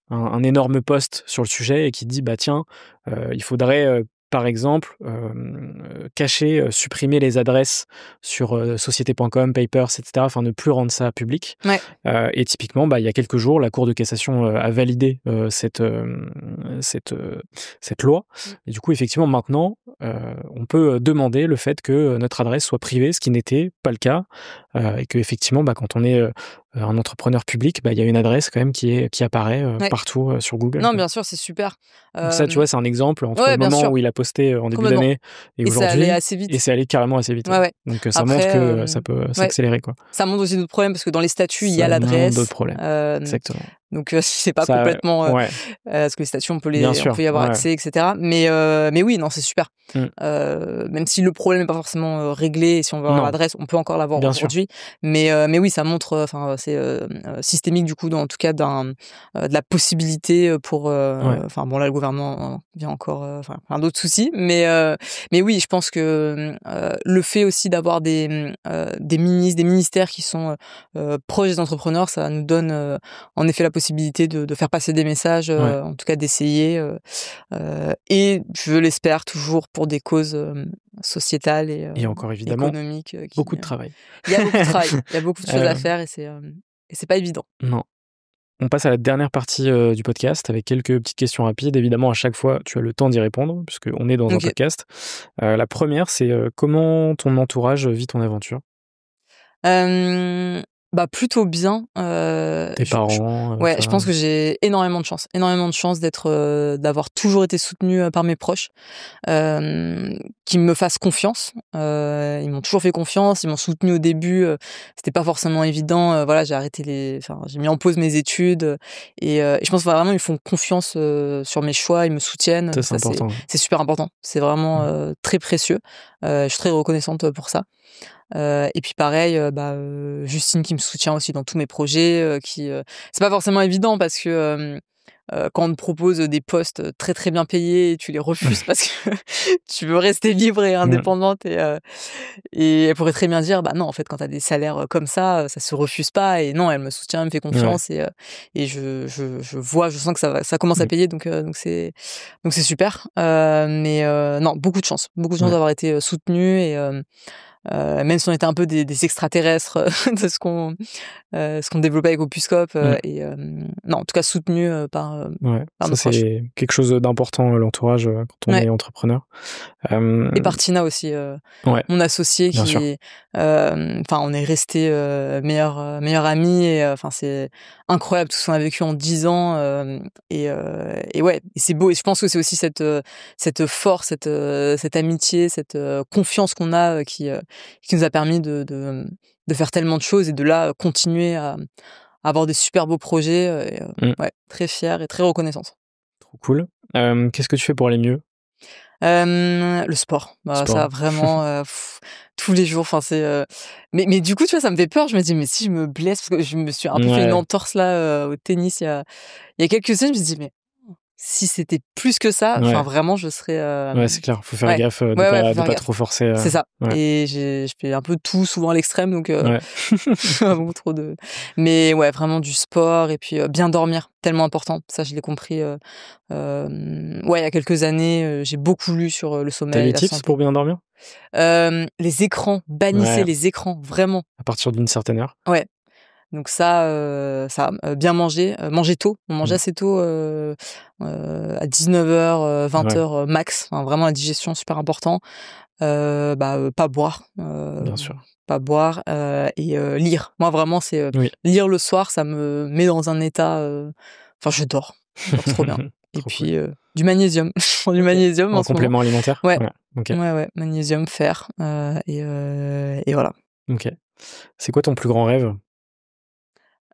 un énorme post sur le sujet et qui dit: «Bah tiens, il faudrait, par exemple, cacher, supprimer les adresses sur, société.com, Papers et cetera, enfin ne plus rendre ça public». Ouais. Et typiquement, bah, il y a quelques jours, la Cour de cassation, a validé, cette loi, Mmh. et du coup, effectivement, maintenant, on peut, demander le fait que, notre adresse soit privée, ce qui n'était pas le cas, et qu'effectivement, bah, quand on est, un entrepreneur public, bah, il y a une adresse quand même qui apparaît, Ouais. partout, sur Google, Non, quoi. bien sûr, c'est super. Donc ça, tu vois, c'est un exemple entre le Ouais, bien moment sûr, où il a posté, en début complètement d'année et et ça allait aujourd'hui, assez et vite. c'est allé carrément assez vite, ouais. Ouais, ouais. Donc ça montre Après, que, ça peut ouais, s'accélérer, quoi. ça montre aussi d'autres problèmes parce que dans les statuts, il y a Ça montre d'autres l'adresse, problèmes. Exactement. donc c'est pas Ça complètement, ouais, parce que les statuts, bien on sûr, peut y avoir ouais. accès et cetera, mais oui, non, c'est super. Mmh. Même si le problème n'est pas forcément, réglé et si on veut avoir Non, l'adresse, on peut encore l'avoir bien sûr. aujourd'hui, mais oui, ça montre, enfin, c'est, systémique du coup, dans en tout cas de la possibilité, pour, Ouais, enfin bon là, le gouvernement vient encore, enfin plein d'autres soucis, mais oui, je pense que, le fait aussi d'avoir des ministres, des ministères qui sont, proches des entrepreneurs, ça nous donne, en effet la possibilité possibilité de faire passer des messages, en tout cas d'essayer, et je l'espère toujours pour des causes sociétales et encore évidemment, économiques. beaucoup de travail. Il y a beaucoup de travail, il y a beaucoup de choses à faire et c'est pas évident. Non. On passe à la dernière partie du podcast avec quelques petites questions rapides. Évidemment, à chaque fois, tu as le temps d'y répondre puisqu'on est dans un podcast. La première, c'est comment ton entourage vit ton aventure? Plutôt bien. Tes parents, Ouais, ça je pense que j'ai énormément de chance d'avoir toujours été soutenue par mes proches, qui me fassent confiance. Ils m'ont toujours fait confiance, ils m'ont soutenue au début. C'était pas forcément évident. Voilà, j'ai mis en pause mes études, et je pense vraiment ils font confiance sur mes choix, ils me soutiennent. ça, c'est important. C'est super important. C'est vraiment très précieux. Je suis très reconnaissante pour ça. Et puis pareil, Justine qui me soutient aussi dans tous mes projets, c'est pas forcément évident parce que quand on te propose des postes très très bien payés, tu les refuses parce que tu veux rester libre et indépendante, et elle pourrait très bien dire bah non, en fait quand t'as des salaires comme ça se refuse pas, et non, elle me soutient, elle me fait confiance, et je sens que ça commence à payer, donc c'est super, mais non, beaucoup de chance d'avoir été soutenue, et même si on était un peu des extraterrestres de ce qu'on développait avec Opuscope, et non, en tout cas soutenu par ça, nos proches. c'est quelque chose d'important, l'entourage, quand on est entrepreneur. Et par Tina aussi, mon associée, qui on est restés meilleurs amis, et c'est incroyable tout ce qu'on a vécu en 10 ans, et ouais, et c'est beau, et je pense que c'est aussi cette force, cette amitié, cette confiance qu'on a, qui nous a permis de faire tellement de choses, et de là continuer à avoir des super beaux projets, ouais, très fière et très reconnaissante. Trop cool. Qu'est-ce que tu fais pour aller mieux? Le sport. Ça vraiment, tous les jours, mais du coup, tu vois, ça me fait peur. Je me dis: «Mais si je me blesse», parce que je me suis un peu fait une entorse là, au tennis il y a quelques semaines. Je me dis: «Mais si c'était plus que ça», vraiment je serais, Ouais, c'est clair, faut faire gaffe, de faut faire pas gaffe. trop forcer, C'est ça, ouais. et je fais un peu tout, souvent à l'extrême, donc beaucoup trop de mais ouais, vraiment du sport, et puis bien dormir, tellement important. Ça, je l'ai compris, il y a quelques années, j'ai beaucoup lu sur le Tu as sommeil, des la tips santé. pour bien dormir? Les écrans, bannissez les écrans, vraiment. À partir d'une certaine heure? Ouais. Donc ça, bien manger, manger tôt. On mange assez tôt, à 19h, 20h max. Enfin, vraiment la digestion, super important. Pas boire, Bien sûr. pas boire, et lire. Moi, vraiment, c'est lire le soir, ça me met dans un état, je dors trop bien. Et Trop puis cool. du magnésium. Je prends du magnésium En en ce moment. complément alimentaire? Ouais. OK. Ouais, magnésium, fer, et voilà. OK. C'est quoi ton plus grand rêve?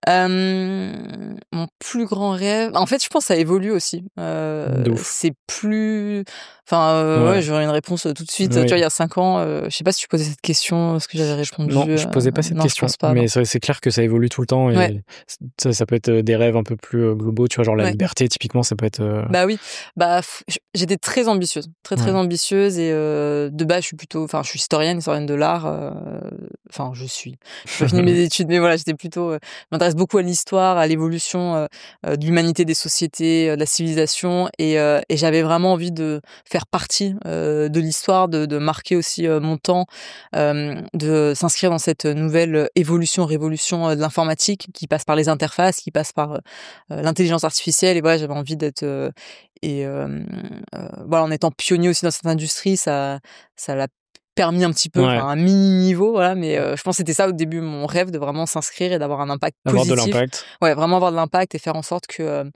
Mon plus grand rêve, en fait, je pense que ça évolue aussi. De ouf. C'est plus ouais, j'aurais une réponse tout de suite. Tu vois, il y a 5 ans, je sais pas si tu posais cette question, est-ce que j'avais répondu? Non, je posais pas cette Non, je question, pense pas, non. mais c'est clair que ça évolue tout le temps, et ça peut être des rêves un peu plus globaux, tu vois, genre la liberté, typiquement, ça peut être. Bah oui, j'étais très ambitieuse, très ambitieuse, et de base, je suis historienne de l'art. J'ai pas fini mes études, mais voilà, j'étais plutôt, je m'intéresse beaucoup à l'histoire, à l'évolution de l'humanité, des sociétés, de la civilisation, et j'avais vraiment envie de faire partie de l'histoire, de marquer aussi mon temps, de s'inscrire dans cette nouvelle révolution de l'informatique, qui passe par les interfaces, qui passe par l'intelligence artificielle, et voilà, j'avais envie d'être en étant pionnier aussi dans cette industrie, ça l'a permis un petit peu, un mini niveau, voilà, mais je pense que c'était ça au début, mon rêve, de vraiment s'inscrire et d'avoir un impact positif. Avoir de l'impact. Ouais, vraiment avoir de l'impact, et faire en sorte que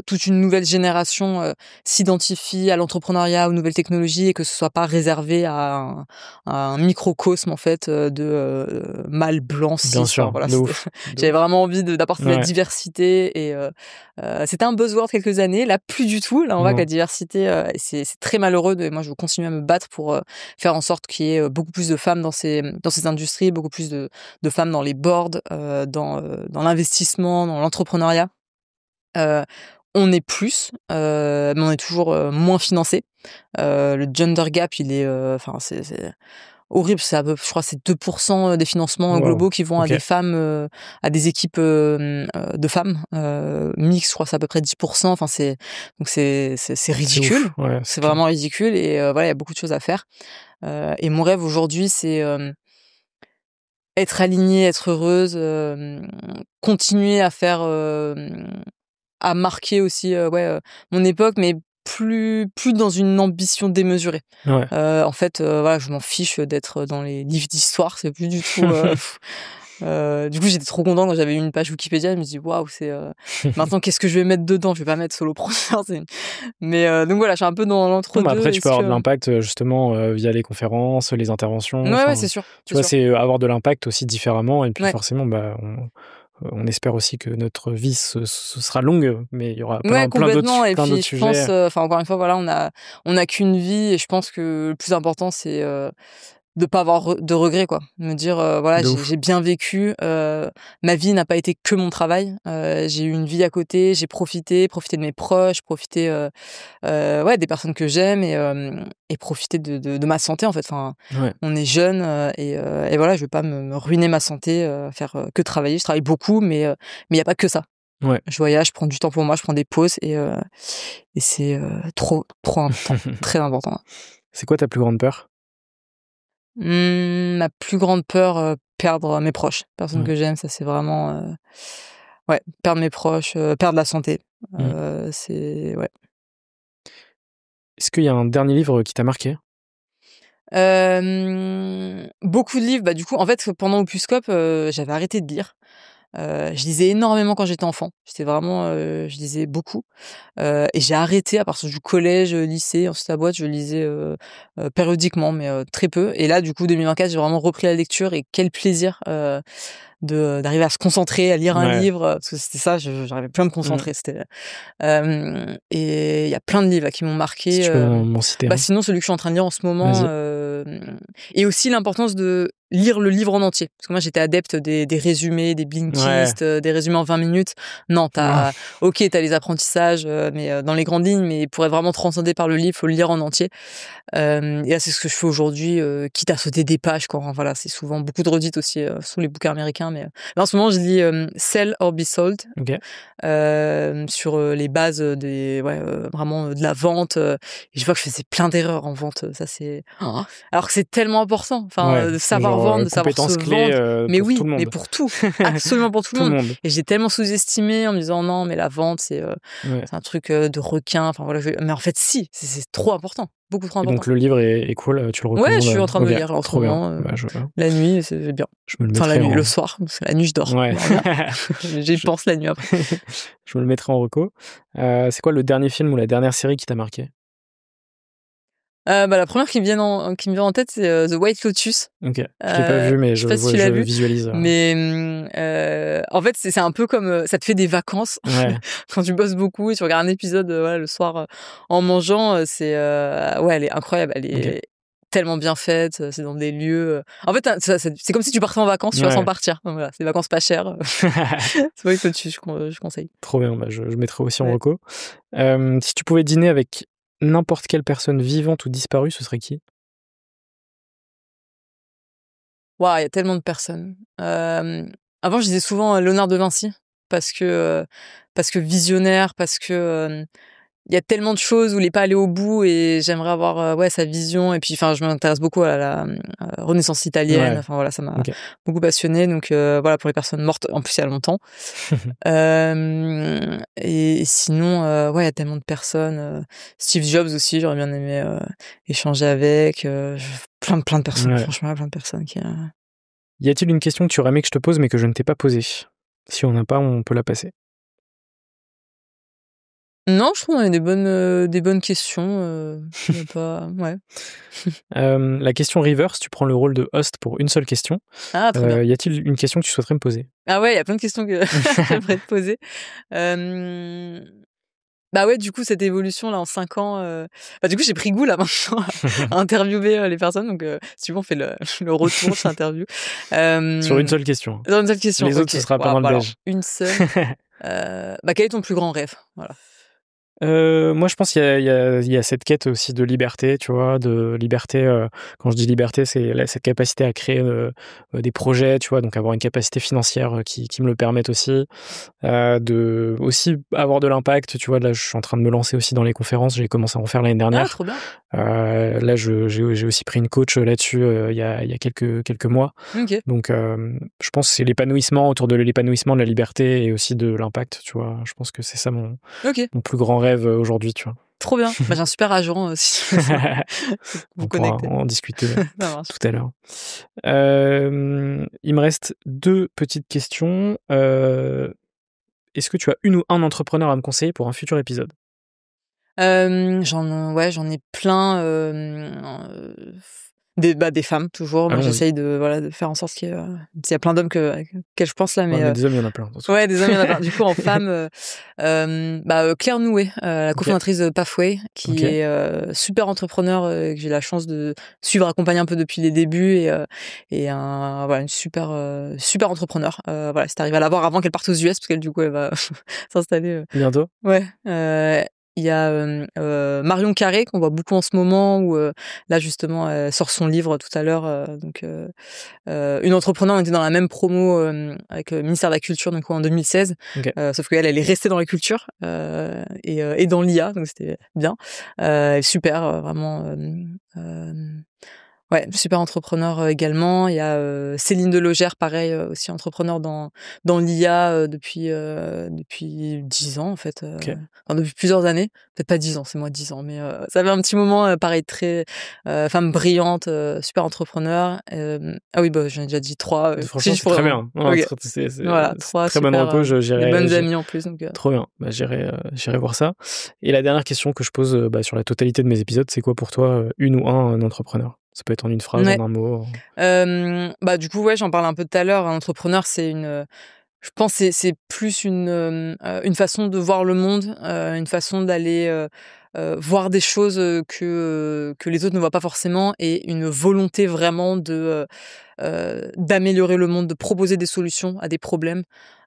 toute une nouvelle génération s'identifie à l'entrepreneuriat, aux nouvelles technologies, et que ce soit pas réservé à un microcosme, en fait, de mâles blancs cis. Bien sûr, voilà, de ouf. j'avais vraiment envie d'apporter de la diversité, et c'était un buzzword quelques années, là plus du tout. Là, on voit que la diversité, c'est très malheureux, et moi je veux continuer à me battre pour faire en sorte qu'il y ait beaucoup plus de femmes dans ces industries, beaucoup plus de femmes dans les boards, dans l'investissement, dans l'entrepreneuriat. On est plus, mais on est toujours moins financé. Le gender gap, il est, horrible. Je crois que c'est 2% des financements globaux qui vont à des femmes, à des équipes de femmes mixtes. Je crois que c'est à peu près 10%. Enfin, c'est ridicule. C'est vraiment ridicule. Et voilà, il y a beaucoup de choses à faire. Et mon rêve aujourd'hui, c'est être alignée, être heureuse, continuer à faire, à marquer aussi, mon époque, mais plus dans une ambition démesurée. En fait, voilà, je m'en fiche d'être dans les livres d'histoire, c'est plus du tout. Du coup, j'étais trop content quand j'avais une page Wikipédia. Je me dis waouh, c'est maintenant qu'est-ce que je vais mettre dedans? Je vais pas mettre solopreneur. Mais donc voilà, je suis un peu dans l'entre-deux. Après, tu peux avoir de l'impact justement via les conférences, les interventions. Ouais, c'est sûr. Tu vois, c'est avoir de l'impact aussi différemment. Et puis forcément, on espère aussi que notre vie ce sera longue, mais il y aura plein d'autres sujets. Et puis je pense, encore une fois, voilà, on a qu'une vie, et je pense que le plus important, c'est de pas avoir de regrets, quoi. Me dire voilà, j'ai bien vécu, ma vie n'a pas été que mon travail, j'ai eu une vie à côté, j'ai profité de mes proches, profité des personnes que j'aime, et profiter de ma santé, en fait. Enfin, on est jeune, et voilà, je veux pas me ruiner ma santé, faire que travailler. Je travaille beaucoup, mais il y a pas que ça. Je voyage, je prends du temps pour moi, je prends des pauses, et c'est trop important, très important. C'est quoi ta plus grande peur? Ma plus grande peur, perdre mes proches, personnes que j'aime. Ça, c'est vraiment perdre mes proches, perdre la santé. C'est Est-ce qu'il y a un dernier livre qui t'a marqué? Beaucoup de livres. Du coup, en fait, pendant Opuscope, j'avais arrêté de lire. Je lisais énormément quand j'étais enfant. Je lisais beaucoup. Et j'ai arrêté à partir du collège, lycée. Ensuite, à boîte, je lisais périodiquement, mais très peu. Et là, du coup, 2024, j'ai vraiment repris la lecture, et quel plaisir d'arriver à se concentrer, à lire un livre, parce que c'était ça, j'arrivais plus à me concentrer. Et il y a plein de livres qui m'ont marqué. Si tu peux m'en citer un. Sinon, celui que je suis en train de lire en ce moment, et aussi l'importance de lire le livre en entier, parce que moi j'étais adepte des résumés, des Blinkist, des résumés en 20 minutes. Non, t'as les apprentissages, mais dans les grandes lignes, mais pour être vraiment transcendé par le livre, faut le lire en entier. Et là, c'est ce que je fais aujourd'hui, quitte à sauter des pages, quoi. Voilà, c'est souvent beaucoup de redites aussi sous les bouquins américains, mais là en ce moment je lis Sell or Be Sold, sur les bases vraiment de la vente, et je vois que je faisais plein d'erreurs en vente. Ça, c'est alors que c'est tellement important, de savoir vendre, de savoir se vendre, mais oui, mais pour tout, absolument pour tout le monde. Et j'ai tellement sous-estimé en me disant non, mais la vente, c'est un truc de requin. Enfin voilà, mais en fait si, c'est trop important. Beaucoup trop important. Et donc le livre est cool, tu le recommandes? Ouais, je suis en train de le lire en ce moment. La nuit, c'est bien. Le soir, parce que la nuit je dors. J'y pense la nuit après. Je me le mettrai en reco. C'est quoi le dernier film ou la dernière série qui t'a marqué? La première qui me vient en tête, c'est The White Lotus. Je l'ai pas vu, mais je visualise. Mais en fait, c'est un peu comme ça te fait des vacances quand tu bosses beaucoup et tu regardes un épisode le soir en mangeant. Elle est incroyable. Elle est tellement bien faite. C'est dans des lieux. En fait, c'est comme si tu partais en vacances, tu vas sans partir. Donc, voilà, c'est des vacances pas chères. The White Lotus, je conseille. Trop bien. Je mettrai aussi en reco. Si tu pouvais dîner avec n'importe quelle personne vivante ou disparue, ce serait qui? Il y a tellement de personnes. Avant, je disais souvent Léonard de Vinci, parce que visionnaire, parce que il y a tellement de choses où il n'est pas allé au bout, et j'aimerais avoir sa vision. Et puis, je m'intéresse beaucoup à la Renaissance italienne. Enfin voilà, ça m'a beaucoup passionnée. Donc pour les personnes mortes, en plus il y a longtemps. Et sinon, il y a tellement de personnes. Steve Jobs aussi, j'aurais bien aimé échanger avec. Plein de personnes. Franchement, plein de personnes qui. Y a-t-il une question que tu aurais aimé que je te pose mais que je ne t'ai pas posée? Si on n'a pas, on peut la passer. Non, je trouve qu'on a des bonnes questions. La question reverse, tu prends le rôle de host pour une seule question. Ah, très bien. Y a-t-il une question que tu souhaiterais me poser? Ah ouais, il y a plein de questions que j'aimerais te poser. Du coup, cette évolution là en 5 ans, du coup j'ai pris goût là maintenant à interviewer les personnes. Donc si tu veux, on fait le retour de cette interview. Sur une seule question. Sur une seule question. Les autres, ce sera pendant le déj. Une seule. Quel est ton plus grand rêve? Voilà. Moi, je pense qu'il y a cette quête aussi de liberté, tu vois, de liberté. Quand je dis liberté, c'est cette capacité à créer des projets, tu vois, donc avoir une capacité financière qui me le permette aussi, de aussi avoir de l'impact, tu vois. Là, je suis en train de me lancer aussi dans les conférences. J'ai commencé à en faire l'année dernière. Ah, trop bien. Là, j'ai aussi pris une coach là-dessus il y a quelques mois. Ok. Donc, je pense que c'est l'épanouissement autour de l'épanouissement, de la liberté et aussi de l'impact, tu vois. Je pense que c'est ça mon plus grand rêve aujourd'hui, tu vois. Trop bien. J'ai un super agent aussi. Vous On pourra connectez. en discuter Ça marche. tout à l'heure. Il me reste 2 petites questions. Est-ce que tu as une ou un entrepreneur à me conseiller pour un futur épisode? J'en ai plein, des femmes toujours. Moi, Allons-y. j'essaye de faire en sorte qu'il y a plein d'hommes auxquels je pense là, Ouais, mais mais des hommes, il y en a plein. ouais, des hommes, il y en a plein. Du coup, en femme, Claire Nouet, la cofondatrice de Pathway, qui est super entrepreneur, que j'ai la chance de suivre, accompagner un peu depuis les débuts et une super entrepreneur. Voilà, c'est arrivé à la voir avant qu'elle parte aux US parce qu'elle, du coup, elle va s'installer. Bientôt? Ouais. Il y a Marion Carré qu'on voit beaucoup en ce moment où là justement elle sort son livre tout à l'heure une entrepreneur. On était dans la même promo avec le ministère de la Culture donc en 2016 sauf qu'elle est restée dans la culture et dans l'IA donc c'était bien super vraiment ouais, super entrepreneur également. Il y a Céline Delogère, pareil, aussi entrepreneur dans l'IA depuis 10 ans en fait, enfin, depuis plusieurs années. Peut-être pas 10 ans, c'est moi 10 ans, mais ça fait un petit moment. Pareil, très femme brillante, super entrepreneur. Ah oui, j'en ai déjà dit 3. Franchement, c'est très bien. Non, Okay. c'est Voilà, 3 très super, bonne reco. des bonnes amies en plus. Donc, trop bien. J'irai voir ça. Et la dernière question que je pose sur la totalité de mes épisodes, c'est quoi pour toi une ou un entrepreneur? Ça peut être en une phrase, en un mot. Du coup, ouais, j'en parlais un peu tout à l'heure. Un entrepreneur, je pense que c'est plus une façon de voir le monde, une façon d'aller voir des choses que les autres ne voient pas forcément et une volonté vraiment d'améliorer le monde, de proposer des solutions à des problèmes,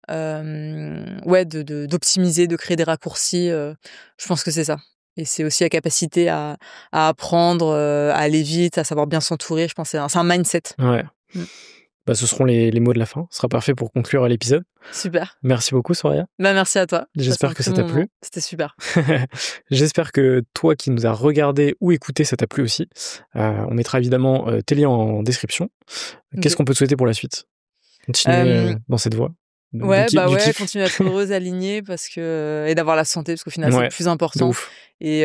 d'optimiser, de créer des raccourcis. Je pense que c'est ça. Et c'est aussi la capacité à apprendre, à aller vite, à savoir bien s'entourer. Je pense que c'est un mindset. Ouais. Ce seront les mots de la fin. Ce sera parfait pour conclure l'épisode. Super. Merci beaucoup, Soraya. Merci à toi. J'espère que ça t'a plu. C'était super. J'espère que toi qui nous as regardé ou écouté, ça t'a plu aussi. On mettra évidemment tes liens en description. Qu'est-ce qu'on peut te souhaiter pour la suite? Continuer dans cette voie. Continuer à être heureuse, alignée et d'avoir la santé parce qu'au final c'est le plus important. Et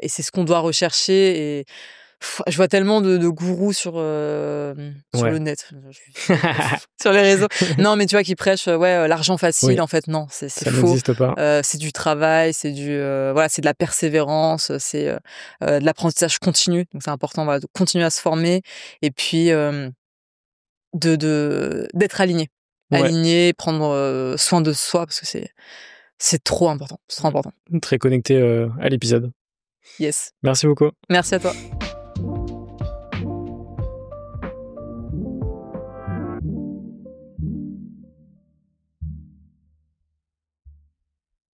c'est ce qu'on doit rechercher. Et je vois tellement de gourous sur le net, sur les réseaux. Non, mais tu vois, qui prêchent l'argent facile. En fait, non, c'est ça faux. n'existe pas. C'est du travail, c'est c'est de la persévérance, c'est de l'apprentissage continu. Donc c'est important de continuer à se former et puis d'être aligné. Aligné, prendre soin de soi parce que c'est trop important. C'est trop important. Très connecté à l'épisode. Yes. Merci beaucoup. Merci à toi.